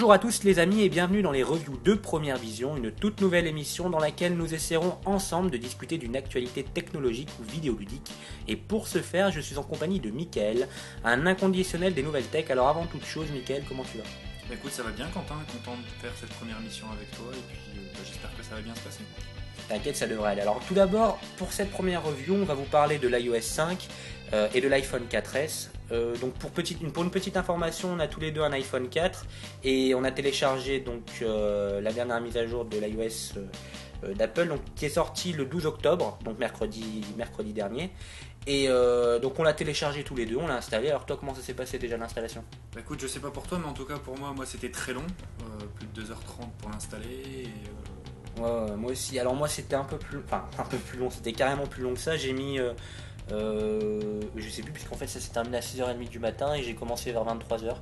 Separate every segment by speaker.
Speaker 1: Bonjour à tous les amis et bienvenue dans les reviews de Première Vision, une toute nouvelle émission dans laquelle nous essaierons ensemble de discuter d'une actualité technologique ou vidéoludique. Et pour ce faire, je suis en compagnie de Mickaël, un inconditionnel des nouvelles tech. Alors avant toute chose, Mickaël, comment tu vas ?
Speaker 2: Bah écoute, ça va bien Quentin, content de faire cette première mission avec toi et puis j'espère que ça va bien se passer.
Speaker 1: T'inquiète, ça devrait aller. Alors tout d'abord, pour cette première review, on va vous parler de l'iOS 5 et de l'iPhone 4S. Donc pour une petite information, on a tous les deux un iPhone 4 et on a téléchargé donc la dernière mise à jour de l'iOS d'Apple, donc qui est sortie le 12 octobre, donc mercredi dernier. Et donc on l'a téléchargé tous les deux, on l'a installé. Alors toi, comment ça s'est passé déjà l'installation ?
Speaker 2: Bah écoute, je sais pas pour toi, mais en tout cas pour moi c'était très long, plus de 2h30 pour l'installer.
Speaker 1: Ouais, moi aussi. Alors moi c'était un peu plus long, c'était carrément plus long que ça. J'ai mis, je sais plus, puisqu'en fait ça s'est terminé à 6h30 du matin et j'ai commencé vers 23h.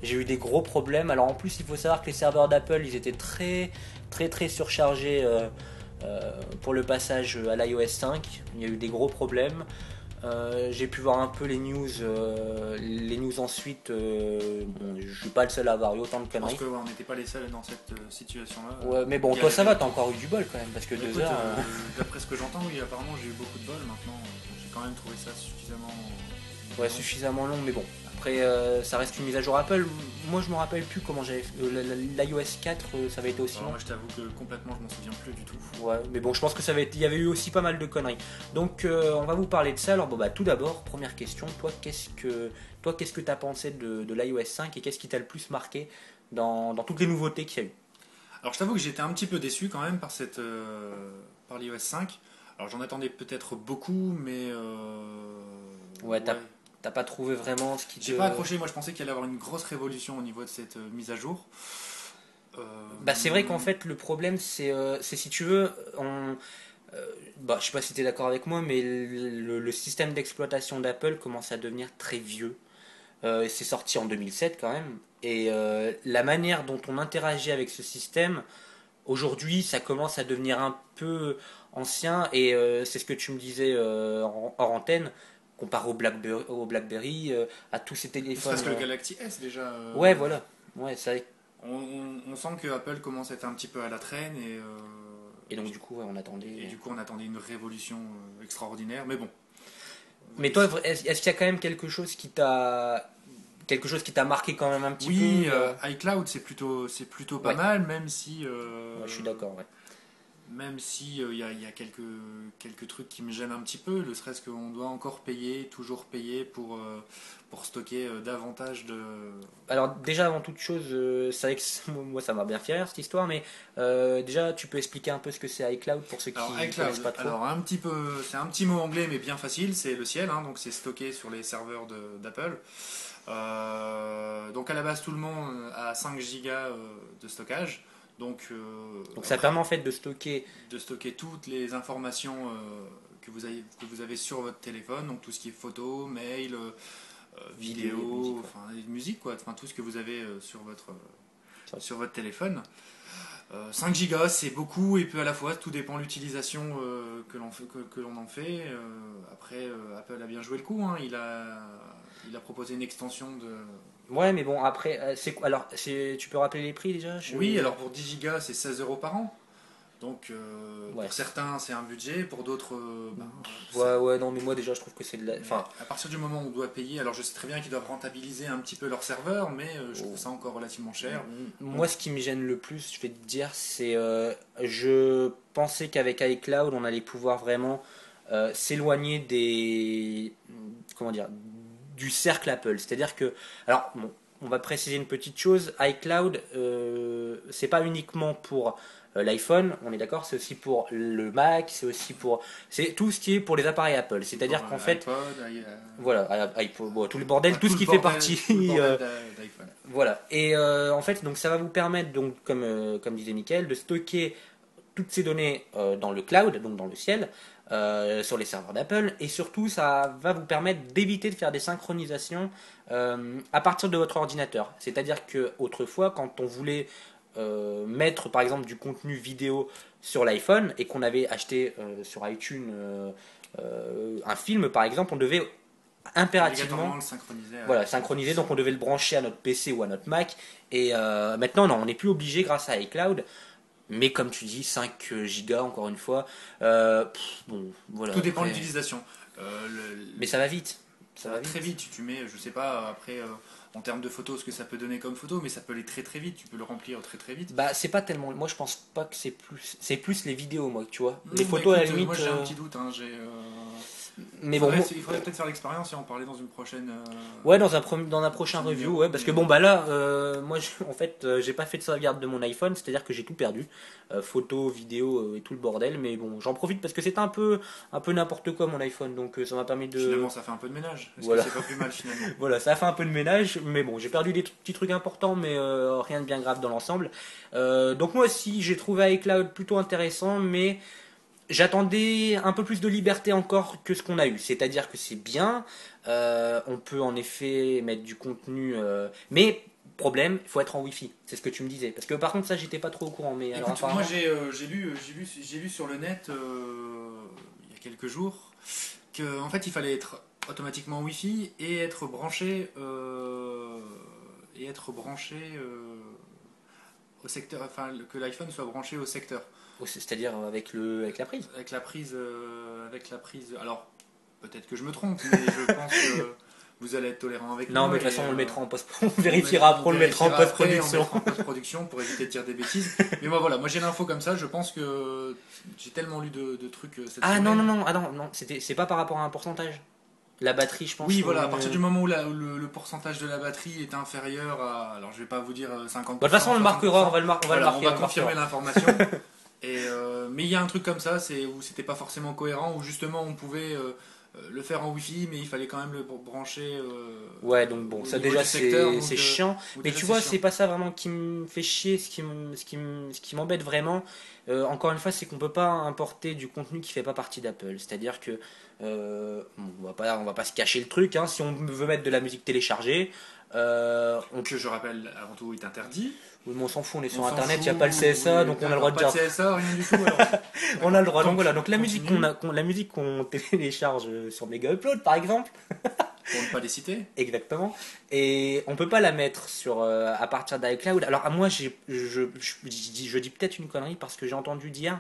Speaker 1: J'ai eu des gros problèmes. Alors en plus il faut savoir que les serveurs d'Apple ils étaient très surchargés pour le passage à l'iOS 5. Il y a eu des gros problèmes. J'ai pu voir un peu les news ensuite. Bon, je suis pas le seul à avoir eu autant de
Speaker 2: Je
Speaker 1: conneries.
Speaker 2: pense qu'on n'était pas les seuls dans cette situation-là.
Speaker 1: Ouais, mais bon, toi ça va, t'as encore eu du bol quand même, parce que 2
Speaker 2: écoute,
Speaker 1: heures.
Speaker 2: d'après ce que j'entends, oui, apparemment j'ai eu beaucoup de bol maintenant. J'ai quand même trouvé ça suffisamment.
Speaker 1: Ouais, suffisamment long, mais bon. Après, ça reste une mise à jour Apple. Moi, je me rappelle plus comment j'avais fait. L'iOS 4, ça avait été aussi long.
Speaker 2: Moi, je t'avoue que complètement, je m'en souviens plus du tout.
Speaker 1: Ouais, mais bon, je pense que il y avait eu aussi pas mal de conneries. Donc, on va vous parler de ça. Alors, bon, bah, tout d'abord, première question. Toi, qu'est-ce que t'as pensé de l'iOS 5 et qu'est-ce qui t'a le plus marqué dans toutes les nouveautés qu'il y a eu ?
Speaker 2: Alors, je t'avoue que j'étais un petit peu déçu quand même par l'iOS 5. Alors, j'en attendais peut-être beaucoup, mais.
Speaker 1: Ouais, t'as pas trouvé vraiment ce qui te...
Speaker 2: J'ai pas accroché, moi je pensais qu'il allait y avoir une grosse révolution au niveau de cette mise à jour.
Speaker 1: Bah c'est vrai qu'en fait le problème c'est si tu veux, bah, je sais pas si tu es d'accord avec moi, mais le système d'exploitation d'Apple commence à devenir très vieux. C'est sorti en 2007 quand même. Et la manière dont on interagit avec ce système, aujourd'hui, ça commence à devenir un peu ancien. Et c'est ce que tu me disais hors antenne, comparé au BlackBerry, à tous ces
Speaker 2: Ne
Speaker 1: téléphones.
Speaker 2: serait-ce que le Galaxy S déjà.
Speaker 1: Ouais, voilà. Ouais, ça.
Speaker 2: On sent que Apple commence à être un petit peu à la traîne
Speaker 1: Et donc du coup, ouais, on attendait.
Speaker 2: Et du coup, on attendait une révolution extraordinaire, mais bon.
Speaker 1: Mais toi, est-ce qu'il y a quand même quelque chose qui t'a marqué quand même un petit peu
Speaker 2: iCloud c'est plutôt pas
Speaker 1: Ouais.
Speaker 2: mal, même si.
Speaker 1: Ouais, je suis d'accord, ouais.
Speaker 2: Même si il y a quelques trucs qui me gênent un petit peu, ne serait-ce qu'on doit encore toujours payer pour stocker davantage de.
Speaker 1: Alors déjà avant toute chose, c'est vrai que moi ça m'a bien fait rire cette histoire, mais déjà tu peux expliquer un peu ce que c'est iCloud pour ceux qui ne connaissent pas trop.
Speaker 2: Alors c'est un petit mot anglais mais bien facile, c'est le ciel, hein, donc c'est stocké sur les serveurs d'Apple. Donc à la base tout le monde a 5 gigas de stockage. Donc
Speaker 1: ça permet en fait de stocker
Speaker 2: toutes les informations que vous avez sur votre téléphone, donc tout ce qui est photos, mail, vidéo, musique, quoi, enfin tout ce que vous avez sur votre téléphone. 5 gigas c'est beaucoup et peu à la fois, tout dépend de l'utilisation que l'on en fait. Après Apple a bien joué le coup, hein, il a proposé une extension de.
Speaker 1: Ouais, mais bon, après, tu peux rappeler les prix déjà ?
Speaker 2: Oui, alors pour 10 gigas, c'est 16 euros par an. Donc,
Speaker 1: Ouais.
Speaker 2: pour certains, c'est un budget, pour d'autres.
Speaker 1: Ouais, non, mais moi déjà, je trouve que c'est de la. Enfin,
Speaker 2: à partir du moment où on doit payer, alors je sais très bien qu'ils doivent rentabiliser un petit peu leur serveur, mais je trouve ça encore relativement cher.
Speaker 1: Moi, ce qui me gêne le plus, je vais te dire, c'est. Je pensais qu'avec iCloud, on allait pouvoir vraiment s'éloigner des. Comment dire ? Du cercle Apple. C'est-à-dire que. Alors, bon, on va préciser une petite chose. iCloud, c'est pas uniquement pour l'iPhone, on est d'accord, c'est aussi pour le Mac, c'est tout ce qui est pour les appareils Apple. C'est-à-dire qu'en fait, voilà, iPod, bon, tout le bordel, tout ce qui fait partie.
Speaker 2: d'iPhone.
Speaker 1: Voilà. Et en fait, donc ça va vous permettre, donc comme disait Mickaël, de stocker toutes ces données dans le cloud, donc dans le ciel, sur les serveurs d'Apple, et surtout ça va vous permettre d'éviter de faire des synchronisations à partir de votre ordinateur. C'est-à-dire que autrefois, quand on voulait mettre par exemple du contenu vidéo sur l'iPhone et qu'on avait acheté sur iTunes un film par exemple, on devait impérativement
Speaker 2: le synchroniser.
Speaker 1: voilà, synchronisé, donc on devait le brancher à notre PC ou à notre Mac. Et maintenant, non, on n'est plus obligé grâce à iCloud. Mais comme tu dis, 5 gigas encore une fois. Bon, voilà.
Speaker 2: Tout dépend de
Speaker 1: Après...
Speaker 2: l'utilisation.
Speaker 1: Mais ça va vite.
Speaker 2: Ça va très vite. Tu mets, je sais pas, après, en termes de photos, ce que ça peut donner comme photo, mais ça peut aller très très vite. Tu peux le remplir très très vite.
Speaker 1: Bah, c'est pas tellement. Moi, je pense pas que c'est plus. C'est plus les vidéos, moi, tu vois. Les
Speaker 2: Bah,
Speaker 1: photos, à la
Speaker 2: écoute,
Speaker 1: limite.
Speaker 2: moi j'ai un petit doute. Hein,
Speaker 1: Mais bon,
Speaker 2: il faudrait peut-être faire l'expérience et en parler dans une prochaine.
Speaker 1: ouais, dans un prochain
Speaker 2: prochaine
Speaker 1: review,
Speaker 2: numéro,
Speaker 1: ouais, parce que
Speaker 2: mais-
Speaker 1: bon, bah là, moi, en fait, j'ai pas fait de sauvegarde de mon iPhone, c'est-à-dire que j'ai tout perdu, photos, vidéos et tout le bordel, mais bon, j'en profite parce que c'était un peu n'importe quoi mon iPhone, donc ça m'a permis de.
Speaker 2: Finalement, ça fait un peu de ménage. Est-ce
Speaker 1: Voilà.
Speaker 2: que c'est pas plus mal finalement?
Speaker 1: Voilà, ça a fait un peu de ménage, mais bon, j'ai perdu des petits trucs importants, mais rien de bien grave dans l'ensemble. Donc moi aussi, j'ai trouvé iCloud plutôt intéressant, mais j'attendais un peu plus de liberté encore que ce qu'on a eu. C'est-à-dire que c'est bien, on peut en effet mettre du contenu, mais problème, il faut être en Wi-Fi. C'est ce que tu me disais. Parce que par contre, ça, j'étais pas trop au courant. Mais alors,
Speaker 2: Écoute, moi
Speaker 1: apparemment,
Speaker 2: j'ai lu sur le net il y a quelques jours qu'en fait il fallait être automatiquement Wi-Fi et être branché au secteur, enfin que l'iPhone soit branché au secteur
Speaker 1: c'est-à-dire avec la prise.
Speaker 2: avec la prise. Alors peut-être que je me trompe, mais je pense que vous allez être tolérant avec
Speaker 1: Non,
Speaker 2: moi.
Speaker 1: mais de toute
Speaker 2: et,
Speaker 1: façon, on le mettra en post. On
Speaker 2: on
Speaker 1: vérifiera après, on le mettra en
Speaker 2: vérifiera après, on
Speaker 1: post-production.
Speaker 2: mettra en post-production pour éviter de dire des bêtises. Mais moi voilà, moi j'ai l'info comme ça, je pense que j'ai tellement lu de trucs cette
Speaker 1: Ah
Speaker 2: semaine.
Speaker 1: non, non, non, ah non, non, c'est pas par rapport à un pourcentage. La batterie, je pense.
Speaker 2: Oui, voilà, à partir du moment où le pourcentage de la batterie est inférieur à. Alors je vais pas vous dire 50%.
Speaker 1: Bah, de toute façon, on le marquera, on va le
Speaker 2: Voilà,
Speaker 1: marquer.
Speaker 2: on va
Speaker 1: le
Speaker 2: confirmer
Speaker 1: marquera.
Speaker 2: l'information. Mais il y a un truc comme ça, où c'était pas forcément cohérent, où justement on pouvait le faire en Wi-Fi, mais il fallait quand même le brancher.
Speaker 1: Ouais, donc bon,
Speaker 2: au
Speaker 1: ça
Speaker 2: niveau
Speaker 1: déjà
Speaker 2: du secteur,
Speaker 1: c'est chiant. Mais
Speaker 2: déjà,
Speaker 1: tu
Speaker 2: c'est
Speaker 1: vois,
Speaker 2: chiant.
Speaker 1: c'est pas ça vraiment qui me fait chier. Ce qui m'embête vraiment, encore une fois, c'est qu'on peut pas importer du contenu qui fait pas partie d'Apple. C'est-à-dire que bon, on va pas se cacher le truc. Hein. Si on veut mettre de la musique téléchargée,
Speaker 2: Que je rappelle avant tout est interdit.
Speaker 1: oui, mais on s'en fout, on est sur
Speaker 2: On s'en
Speaker 1: Internet, il
Speaker 2: fout,
Speaker 1: n'y a pas le CSA,
Speaker 2: oui,
Speaker 1: donc on a le
Speaker 2: d'accord,
Speaker 1: droit de
Speaker 2: pas
Speaker 1: dire.
Speaker 2: de CSA, rien du tout. Alors.
Speaker 1: On a le droit. Donc voilà,
Speaker 2: Donc,
Speaker 1: donc la musique
Speaker 2: continue.
Speaker 1: la musique qu'on télécharge sur Mega Upload par exemple.
Speaker 2: Pour ne pas les citer.
Speaker 1: Exactement. Et on peut pas la mettre sur à partir d'iCloud. Alors à moi, je dis peut-être une connerie parce que j'ai entendu dire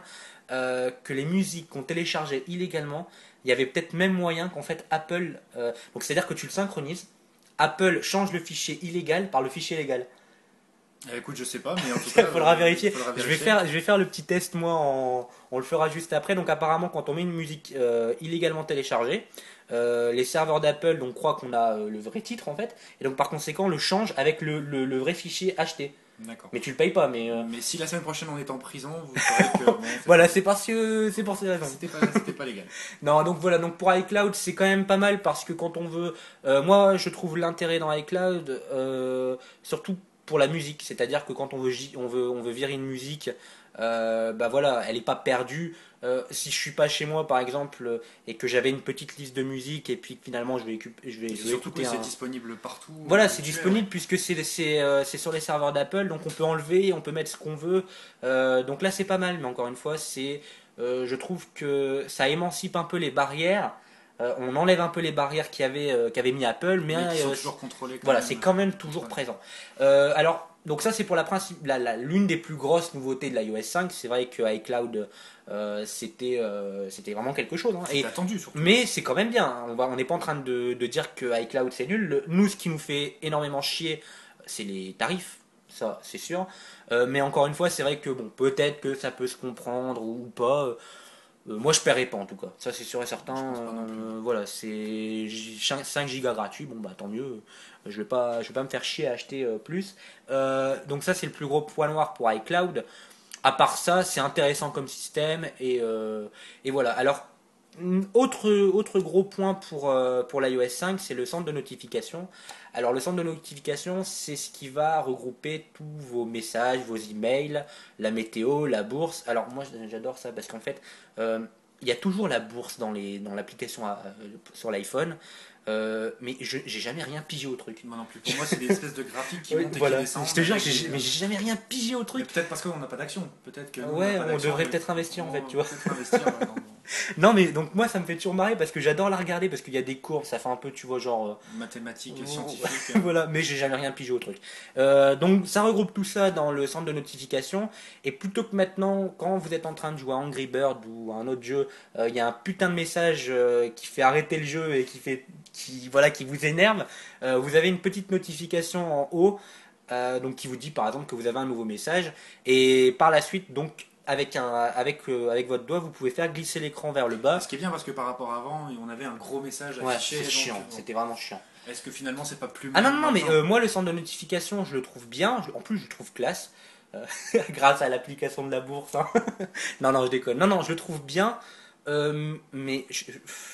Speaker 1: que les musiques qu'on téléchargeait illégalement, il y avait peut-être même moyen qu'en fait Apple, donc c'est-à-dire que tu le synchronises, Apple change le fichier illégal par le fichier légal.
Speaker 2: Écoute, je sais pas, mais en tout cas.
Speaker 1: Il faudra vérifier.
Speaker 2: faudra
Speaker 1: Je
Speaker 2: vérifier.
Speaker 1: vais faire le petit test moi. On le fera juste après. Donc apparemment, quand on met une musique illégalement téléchargée, les serveurs d'Apple donc croient qu'on a le vrai titre en fait, et donc par conséquent le change avec le vrai fichier acheté.
Speaker 2: D'accord.
Speaker 1: Mais tu le payes pas. Mais
Speaker 2: Mais si la semaine prochaine on est en prison, vous saurez que. Bon,
Speaker 1: voilà, c'est parce que c'est pour ces raisons.
Speaker 2: c'était pas légal.
Speaker 1: Non, donc voilà, donc pour iCloud, c'est quand même pas mal parce que quand on veut, moi je trouve l'intérêt dans iCloud, surtout pour la musique, c'est-à-dire que quand on veut virer une musique, bah voilà, elle est pas perdue. Si je suis pas chez moi par exemple et que j'avais une petite liste de musique et puis que finalement je vais
Speaker 2: Surtout que
Speaker 1: écouter
Speaker 2: c'est
Speaker 1: un.
Speaker 2: disponible partout.
Speaker 1: Voilà,
Speaker 2: où
Speaker 1: c'est
Speaker 2: tu es,
Speaker 1: disponible puisque c'est sur les serveurs d'Apple, donc on peut enlever, on peut mettre ce qu'on veut. Donc là, c'est pas mal, mais encore une fois, je trouve que ça émancipe un peu les barrières. On enlève un peu les barrières qu'avait mis Apple, mais
Speaker 2: Mais qui sont toujours contrôlés.
Speaker 1: voilà, c'est quand même toujours présent. Alors, donc ça, c'est pour l'une des plus grosses nouveautés de l'iOS 5. C'est vrai que iCloud, c'était vraiment quelque chose. Hein.
Speaker 2: C'est attendu surtout.
Speaker 1: Mais c'est quand même bien. Hein. On n'est pas en train de dire que iCloud c'est nul. Nous, ce qui nous fait énormément chier, c'est les tarifs. Ça, c'est sûr. Mais encore une fois, c'est vrai que bon, peut-être que ça peut se comprendre ou pas. Moi, je paierai pas en tout cas. Ça, c'est sûr et certain.
Speaker 2: Je pense pas non plus.
Speaker 1: Voilà, c'est 5 gigas gratuits. Bon, bah tant mieux. Je vais pas me faire chier à acheter plus. Donc ça, c'est le plus gros point noir pour iCloud. À part ça, c'est intéressant comme système et voilà. Alors, autre gros point pour l'iOS 5, c'est le centre de notification. Alors, le centre de notification, c'est ce qui va regrouper tous vos messages, vos emails, la météo, la bourse. Alors, moi, j'adore ça parce qu'en fait, il y a toujours la bourse dans l'application sur l'iPhone. Mais j'ai jamais rien pigé au truc.
Speaker 2: Moi non plus. Pour moi, c'est des espèces de graphiques qui
Speaker 1: Oui,
Speaker 2: montent et
Speaker 1: voilà.
Speaker 2: qui descendent.
Speaker 1: Je te jure,
Speaker 2: avec des-
Speaker 1: mais j'ai jamais rien pigé au
Speaker 2: Mais
Speaker 1: truc.
Speaker 2: peut-être parce qu'on n'a pas d'action. Peut-être que. nous,
Speaker 1: Ouais,
Speaker 2: n'a pas
Speaker 1: on
Speaker 2: d'action,
Speaker 1: devrait
Speaker 2: mais
Speaker 1: peut-être investir en fait, tu vois.
Speaker 2: Peut-être investir
Speaker 1: Non, mais donc moi, ça me fait toujours marrer parce que j'adore la regarder parce qu'il y a des courbes, ça fait un peu, tu vois, genre.
Speaker 2: Mathématiques, scientifiques.
Speaker 1: Voilà, mais j'ai jamais rien pigé au truc. Donc ça regroupe tout ça dans le centre de notification. Et plutôt que maintenant, quand vous êtes en train de jouer à Angry Bird ou à un autre jeu, il y a un putain de message qui fait arrêter le jeu et voilà, qui vous énerve, vous avez une petite notification en haut. Donc qui vous dit par exemple que vous avez un nouveau message et par la suite donc avec votre doigt vous pouvez faire glisser l'écran vers le bas.
Speaker 2: Ce qui est bien parce que par rapport à avant, on avait un gros message
Speaker 1: Ouais,
Speaker 2: affiché.
Speaker 1: c'est chiant, c'était vraiment chiant.
Speaker 2: Est-ce que finalement c'est pas plus
Speaker 1: Ah
Speaker 2: mal
Speaker 1: non, non, mais
Speaker 2: maintenant
Speaker 1: moi le centre de notification je le trouve bien, en plus je le trouve classe, grâce à l'application de la bourse. Hein. Non, non, je déconne. Non, non, je le trouve bien, mais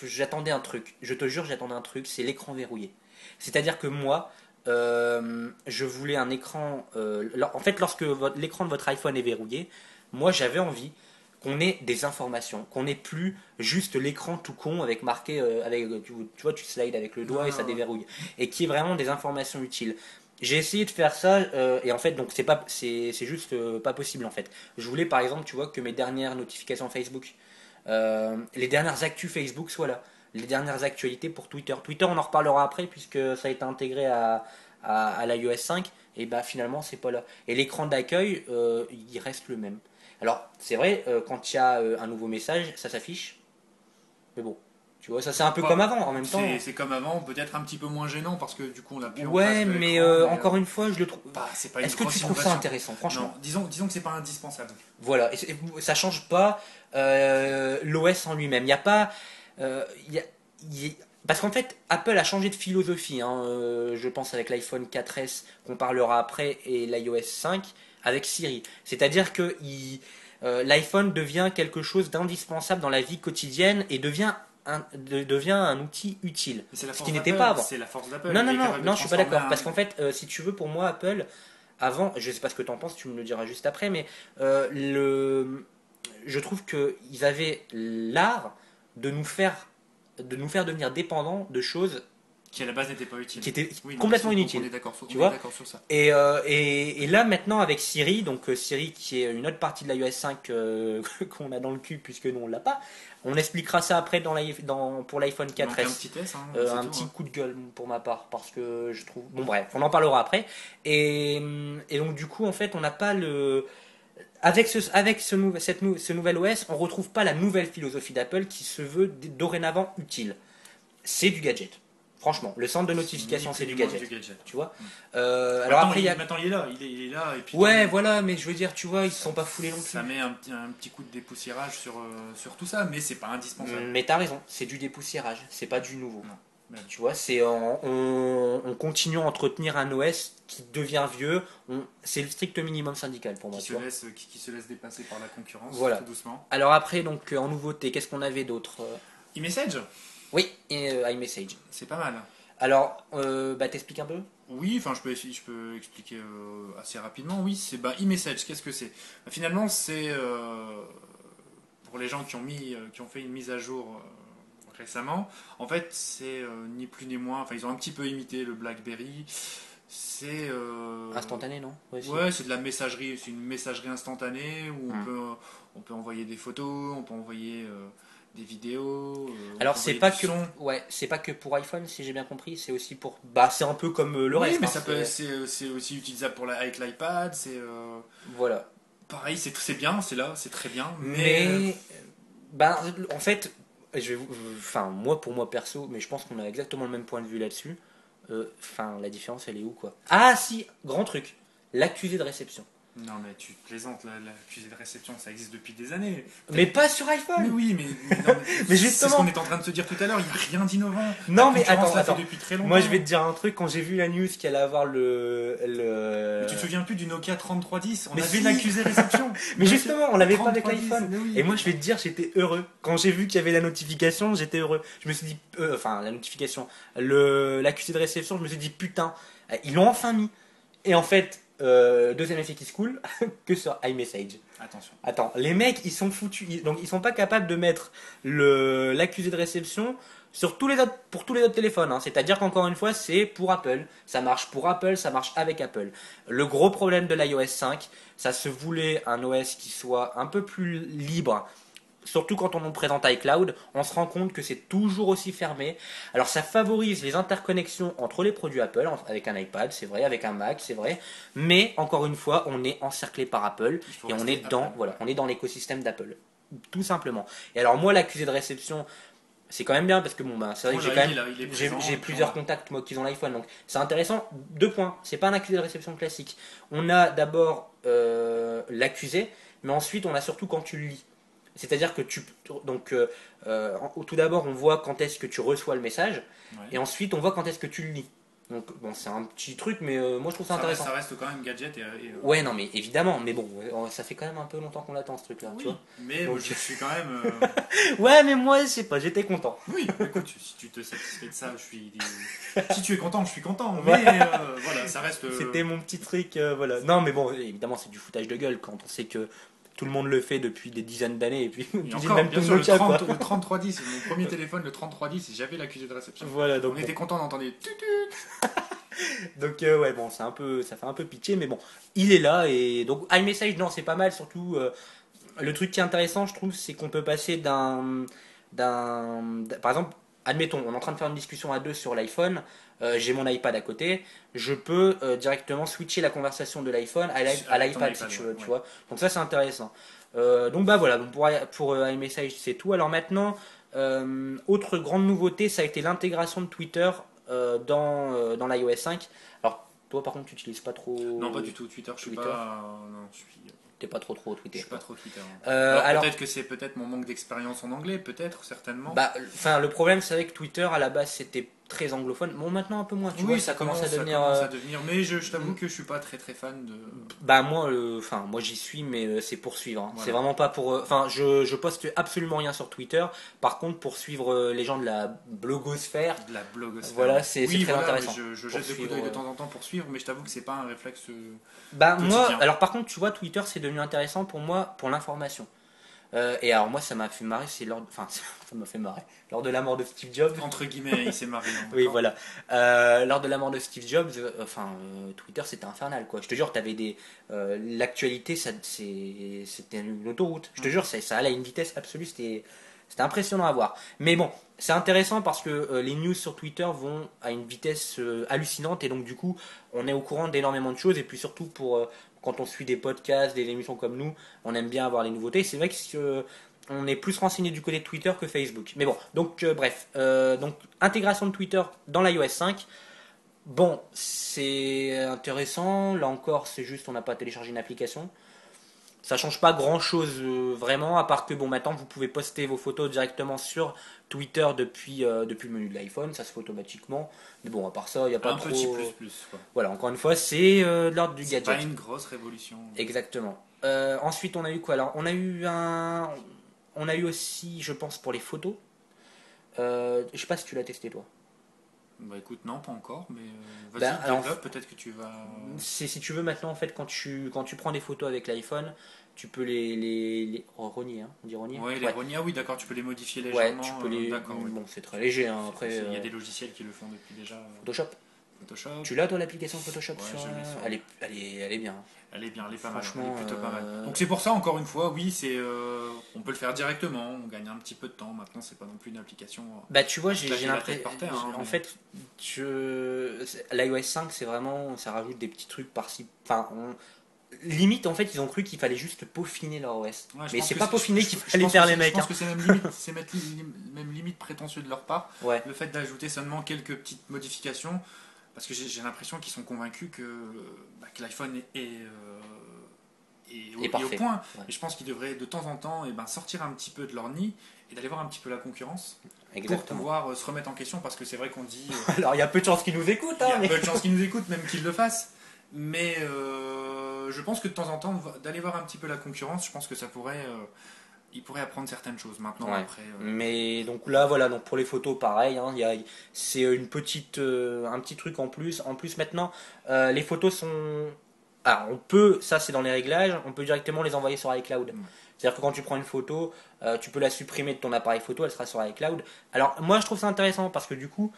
Speaker 1: j'attendais un truc, je te jure j'attendais un truc, c'est l'écran verrouillé. C'est-à-dire que moi, je voulais un écran... en fait, lorsque l'écran de votre iPhone est verrouillé, moi j'avais envie qu'on ait des informations, qu'on n'ait plus juste l'écran tout con avec marqué, tu vois, tu slides avec le doigt et ça
Speaker 2: ouais.
Speaker 1: déverrouille, et qui est vraiment des informations utiles. J'ai essayé de faire ça et en fait donc c'est juste pas possible en fait. Je voulais par exemple tu vois que mes dernières notifications Facebook, les dernières actus Facebook soient là, les dernières actualités pour Twitter. Twitter on en reparlera après puisque ça a été intégré à l'iOS 5 et bah finalement c'est pas là. Et l'écran d'accueil il reste le même. Alors c'est vrai quand il y a un nouveau message ça s'affiche, mais bon tu vois ça c'est un peu comme avant en même temps.
Speaker 2: C'est comme avant, peut-être un petit peu moins gênant parce que du coup on l'a plus en face
Speaker 1: Ouais,
Speaker 2: de
Speaker 1: mais
Speaker 2: l'écran,
Speaker 1: encore une fois, je le trouve.
Speaker 2: c'est pas une
Speaker 1: Est-ce que
Speaker 2: grosse
Speaker 1: tu trouves ça
Speaker 2: innovation.
Speaker 1: intéressant, franchement?
Speaker 2: Non, disons que c'est pas indispensable.
Speaker 1: Voilà, ça change pas l'OS en lui-même. Il n'y a pas. Il y a- il y a- Parce qu'en fait, Apple a changé de philosophie. Hein, je pense avec l'iPhone 4S qu'on parlera après et l'iOS 5 avec Siri. C'est-à-dire que l'iPhone devient quelque chose d'indispensable dans la vie quotidienne et devient un outil utile.
Speaker 2: Mais c'est la
Speaker 1: Ce
Speaker 2: force
Speaker 1: qui n'était
Speaker 2: d'Apple.
Speaker 1: pas avant.
Speaker 2: C'est la force d'Apple.
Speaker 1: Non,
Speaker 2: Il
Speaker 1: non,
Speaker 2: est
Speaker 1: non,
Speaker 2: capable de
Speaker 1: non, je suis pas
Speaker 2: transformer
Speaker 1: d'accord. Parce qu'en fait, si tu veux, pour moi, Apple, avant, je sais pas ce que tu en penses, tu me le diras juste après, mais je trouve qu'ils avaient l'art de nous faire, de nous faire devenir dépendants de choses
Speaker 2: qui à la base n'était pas utile.
Speaker 1: qui étaient
Speaker 2: Oui, non,
Speaker 1: complètement
Speaker 2: on
Speaker 1: inutiles.
Speaker 2: est d'accord sur,
Speaker 1: Tu
Speaker 2: on est
Speaker 1: vois
Speaker 2: d'accord sur ça.
Speaker 1: Et là maintenant avec Siri, donc Siri qui est une autre partie de l'iOS 5 qu'on a dans le cul puisque nous on l'a pas, on expliquera ça après pour l'iPhone
Speaker 2: Il manque un
Speaker 1: 4S.
Speaker 2: petit test, hein,
Speaker 1: Un
Speaker 2: c'est tout,
Speaker 1: petit
Speaker 2: hein.
Speaker 1: coup de gueule pour ma part parce que je trouve bon bref on en parlera après et donc du coup en fait on n'a pas le ce nouvel OS on retrouve pas la nouvelle philosophie d'Apple qui se veut dorénavant utile, c'est du gadget. Franchement, le centre de notification, c'est du gadget. Tu vois. Alors après,
Speaker 2: Maintenant, il est là. Il est là. Et puis,
Speaker 1: ouais, voilà, mais je veux dire, tu vois, ils se sont pas foulés non plus.
Speaker 2: ça met un petit coup de dépoussiérage sur tout ça, mais c'est pas indispensable.
Speaker 1: Mais t'as raison, c'est du dépoussiérage, c'est pas du nouveau.
Speaker 2: Non.
Speaker 1: Tu vois, on continue à entretenir un OS qui devient vieux. C'est le strict minimum syndical pour moi.
Speaker 2: Qui se laisse dépasser par la concurrence,
Speaker 1: voilà.
Speaker 2: tout doucement.
Speaker 1: Alors après, donc en nouveauté, qu'est-ce qu'on avait d'autre
Speaker 2: iMessage.
Speaker 1: Oui, iMessage.
Speaker 2: C'est pas mal.
Speaker 1: Alors, t'expliques un peu.
Speaker 2: Oui, enfin je peux expliquer assez rapidement. Oui, c'est iMessage. Qu'est-ce que c'est? Finalement, c'est pour les gens qui ont fait une mise à jour récemment. En fait, c'est ni plus ni moins. Enfin, ils ont un petit peu imité le BlackBerry. C'est
Speaker 1: instantané, non?
Speaker 2: Ouais, c'est de la messagerie. C'est une messagerie instantanée où on peut envoyer des photos, on peut envoyer des vidéos.
Speaker 1: Alors c'est pas que pour iPhone si j'ai bien compris, c'est aussi pour c'est un peu comme le reste.
Speaker 2: Oui, mais c'est aussi utilisable avec l'iPad.
Speaker 1: Voilà.
Speaker 2: Pareil, c'est bien, c'est là, c'est très bien.
Speaker 1: Mais en fait, pour moi perso, mais je pense qu'on a exactement le même point de vue là-dessus. La différence elle est où quoi? Ah si, grand truc, l'accusé de réception.
Speaker 2: Non mais tu plaisantes, l'accusé de réception ça existe depuis des années.
Speaker 1: Mais pas sur iPhone.
Speaker 2: Mais oui,
Speaker 1: mais justement,
Speaker 2: c'est ce qu'on est en train de se dire tout à l'heure, il n'y a rien d'innovant.
Speaker 1: Non mais attends.
Speaker 2: Depuis très longtemps.
Speaker 1: Moi je vais te dire un truc, quand j'ai vu la news qu'elle allait avoir
Speaker 2: Mais tu te souviens plus du Nokia 3310? On avait l'accusé réception.
Speaker 1: Mais justement, on l'avait pas avec l'iPhone. Oui. Et moi je vais te dire, j'étais heureux. Quand j'ai vu qu'il y avait la notification, j'étais heureux. Je me suis dit, la notification, l'accusé de réception, je me suis dit putain, ils l'ont enfin mis. Et en fait, deuxième effet qui se coule, que sur iMessage.
Speaker 2: Attention.
Speaker 1: Attends, les mecs, ils sont foutus. Donc, ils sont pas capables de mettre l'accusé de réception pour tous les autres téléphones. Hein. C'est-à-dire qu'encore une fois, c'est pour Apple. Ça marche pour Apple, ça marche avec Apple. Le gros problème de l'iOS 5, ça se voulait un OS qui soit un peu plus libre surtout quand on nous présente iCloud, on se rend compte que c'est toujours aussi fermé. Alors ça favorise les interconnexions entre les produits Apple, avec un iPad, c'est vrai, avec un Mac, c'est vrai, mais encore une fois, on est encerclé par Apple et on est dans, voilà, on est dans l'écosystème d'Apple, tout simplement. Et alors moi, l'accusé de réception, c'est quand même bien parce que bon, bah, c'est vrai que j'ai quand même j'ai plusieurs contacts moi qui ont l'iPhone, donc c'est intéressant. Deux points, c'est pas un accusé de réception classique. On a d'abord l'accusé, mais ensuite on a surtout quand tu le lis. C'est-à-dire que tout d'abord on voit quand est-ce que tu reçois le message, et ensuite on voit quand est-ce que tu le lis. Donc bon, c'est un petit truc, mais moi je trouve ça intéressant.
Speaker 2: Ça reste quand même gadget
Speaker 1: Ouais, non, mais évidemment, mais bon, ça fait quand même un peu longtemps qu'on l'attend ce truc-là,
Speaker 2: oui,
Speaker 1: tu vois.
Speaker 2: mais donc, je suis quand même.
Speaker 1: Ouais, mais moi, je sais pas, j'étais content.
Speaker 2: Oui, écoute, si tu te satisfais de ça, je suis. Si tu es content, je suis content. Mais voilà, ça reste.
Speaker 1: C'était mon petit truc, voilà. Non, mais bon, évidemment, c'est du foutage de gueule quand on sait que tout le monde le fait depuis des dizaines d'années, et puis
Speaker 2: et encore, même bien sûr, Nokia, le 3310, mon premier téléphone, le 3310, j'avais l'accusé de réception.
Speaker 1: Voilà, donc
Speaker 2: on était content d'entendre des
Speaker 1: donc ouais, bon, ça fait un peu pitié, mais bon, il est là, et donc iMessage, non, c'est pas mal, surtout le truc qui est intéressant, je trouve, c'est qu'on peut passer par exemple, admettons, on est en train de faire une discussion à deux sur l'iPhone, j'ai mon iPad à côté, je peux directement switcher la conversation de l'iPhone à l'iPad si tu veux, tu vois. Donc ça c'est intéressant. Donc bah voilà, pour iMessage c'est tout. Alors maintenant, autre grande nouveauté, ça a été l'intégration de Twitter dans l'iOS 5. Alors toi par contre tu n'utilises pas trop...
Speaker 2: Non, pas du tout, Twitter, je suis pas... Non, je suis...
Speaker 1: T'es pas trop Twitter.
Speaker 2: Je suis pas trop Twitter.
Speaker 1: Alors
Speaker 2: peut-être que c'est peut-être mon manque d'expérience en anglais, peut-être, certainement.
Speaker 1: Bah, enfin, le problème c'est vrai que Twitter à la base c'était très anglophone. Bon, maintenant un peu moins. Tu vois, ça commence à devenir.
Speaker 2: Mais je t'avoue que je suis pas très fan de.
Speaker 1: Bah moi, moi j'y suis, mais c'est pour suivre. Hein. Voilà. C'est vraiment pas pour. Enfin, je poste absolument rien sur Twitter. Par contre, pour suivre les gens de la blogosphère.
Speaker 2: De la blogosphère.
Speaker 1: Voilà, c'est très intéressant.
Speaker 2: Je jette des coups d'œil de temps en temps pour suivre, mais je t'avoue que c'est pas un réflexe.
Speaker 1: Bah moi, alors par contre, tu vois, Twitter c'est devenu intéressant pour moi pour l'information. Et alors moi ça m'a fait marrer, ça m'a fait marrer lors de la mort de Steve Jobs.
Speaker 2: Entre guillemets, il s'est marré.
Speaker 1: Oui voilà. Lors de la mort de Steve Jobs, Twitter c'était infernal quoi. Je te jure, t'avais l'actualité, c'était une autoroute. Je te jure, ça allait à une vitesse absolue, c'était impressionnant à voir. Mais bon, c'est intéressant parce que les news sur Twitter vont à une vitesse hallucinante et donc du coup on est au courant d'énormément de choses et puis surtout quand on suit des podcasts, des émissions comme nous, on aime bien avoir les nouveautés. C'est vrai que on est plus renseigné du côté de Twitter que Facebook. Mais bon, donc bref. Donc intégration de Twitter dans l'iOS 5. Bon, c'est intéressant. Là encore, c'est juste on n'a pas téléchargé une application. Ça change pas grand chose vraiment, à part que bon, maintenant vous pouvez poster vos photos directement sur Twitter depuis le menu de l'iPhone, ça se fait automatiquement. Mais bon, à part ça, il n'y a pas trop.
Speaker 2: Un petit plus quoi.
Speaker 1: Voilà, encore une fois, c'est de l'ordre du gadget.
Speaker 2: C'est pas une grosse révolution.
Speaker 1: Exactement. Ensuite, on a eu quoi? Alors, on a eu aussi, je pense, pour les photos. Je sais pas si tu l'as testé toi.
Speaker 2: Bah écoute, non, pas encore, mais vas-y, développe, peut-être que tu vas...
Speaker 1: Si tu veux maintenant, en fait, quand tu prends des photos avec l'iPhone, tu peux les rogner, hein, on dit rogner.
Speaker 2: Ouais, les rogner, oui, d'accord, tu peux les modifier légèrement.
Speaker 1: Ouais, tu peux
Speaker 2: d'accord,
Speaker 1: bon, c'est très léger, hein, après...
Speaker 2: Il y a des logiciels qui le font depuis déjà.
Speaker 1: Photoshop. Tu l'as toi l'application Photoshop
Speaker 2: ouais,
Speaker 1: elle est bien.
Speaker 2: Elle est bien, elle est pas mal. Elle est plutôt pas mal. Donc c'est pour ça, encore une fois, oui, on peut le faire directement, on gagne un petit peu de temps. Maintenant, c'est pas non plus une application.
Speaker 1: Bah tu vois, j'ai l'impression. En
Speaker 2: mais...
Speaker 1: fait, l'iOS 5, c'est vraiment, ça rajoute des petits trucs par-ci. Enfin, limite, en fait, ils ont cru qu'il fallait juste peaufiner leur OS. Ouais, mais c'est pas peaufiner qu'il fallait faire les mecs.
Speaker 2: Je pense que c'est même limite prétentieux de leur part.
Speaker 1: Ouais.
Speaker 2: Le fait d'ajouter seulement quelques petites modifications. Parce que j'ai l'impression qu'ils sont convaincus que l'iPhone est au point. Ouais. Et je pense qu'ils devraient de temps en temps sortir un petit peu de leur nid et d'aller voir un petit peu la concurrence.
Speaker 1: Exactement.
Speaker 2: Pour pouvoir se remettre en question. Parce que c'est vrai qu'on dit...
Speaker 1: Alors il y a peu de chances qu'ils nous écoutent.
Speaker 2: Il y a peu de chances qu'ils nous écoutent, même qu'ils le fassent. Mais je pense que de temps en temps, d'aller voir un petit peu la concurrence, je pense que ça pourrait... il pourrait apprendre certaines choses maintenant. Ouais. Après,
Speaker 1: mais donc là voilà, donc pour les photos pareil, hein, c'est un petit truc en plus. En plus maintenant les photos sont, on peut, ça c'est dans les réglages, on peut directement les envoyer sur iCloud. C'est-à-dire que quand tu prends une photo, tu peux la supprimer de ton appareil photo, elle sera sur iCloud. Alors moi je trouve ça intéressant parce que du coup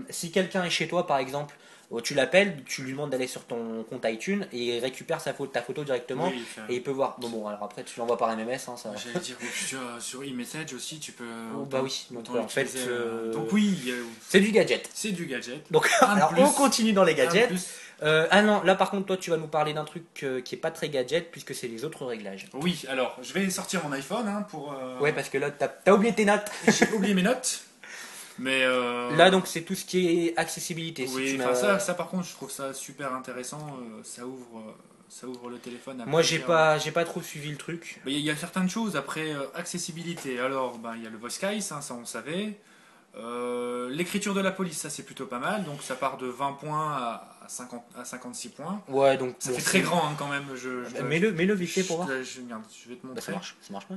Speaker 1: Si quelqu'un est chez toi, par exemple, tu l'appelles, tu lui demandes d'aller sur ton compte iTunes et il récupère ta photo directement
Speaker 2: Oui,
Speaker 1: et il peut voir. Bon, alors après, tu l'envoies par MMS, hein, ça.
Speaker 2: j'allais dire que sur e-message aussi, tu peux
Speaker 1: Oh, bah oui, donc en fait,
Speaker 2: utiliser, donc oui,
Speaker 1: c'est du gadget.
Speaker 2: c'est du gadget.
Speaker 1: Donc,
Speaker 2: Un
Speaker 1: alors
Speaker 2: plus,
Speaker 1: on continue dans les
Speaker 2: un
Speaker 1: gadgets.
Speaker 2: plus.
Speaker 1: Ah non, là par contre, toi, tu vas nous parler d'un truc qui est pas très gadget puisque c'est les autres réglages.
Speaker 2: Oui, alors je vais sortir mon iPhone pour.
Speaker 1: Ouais, parce que là, t'as oublié tes notes.
Speaker 2: J'ai oublié mes notes, mais
Speaker 1: Là, donc, c'est tout ce qui est accessibilité. Si
Speaker 2: oui,
Speaker 1: tu
Speaker 2: enfin
Speaker 1: n'as-
Speaker 2: ça par contre, je trouve ça super intéressant. Ça ouvre le téléphone. À
Speaker 1: Moi,
Speaker 2: plusieurs-
Speaker 1: j'ai pas trop suivi le truc.
Speaker 2: Mais il y a certaines choses après accessibilité. Alors, ben, il y a le voice case, hein, ça on savait. L'écriture de la police, ça c'est plutôt pas mal. Donc ça part de 20 points à 56 points.
Speaker 1: Ouais, donc
Speaker 2: Ça
Speaker 1: bon,
Speaker 2: fait très grand hein, quand même.
Speaker 1: Mets-le vite fait pour voir.
Speaker 2: Regarde, je vais te
Speaker 1: Bah,
Speaker 2: montrer.
Speaker 1: ça marche pas.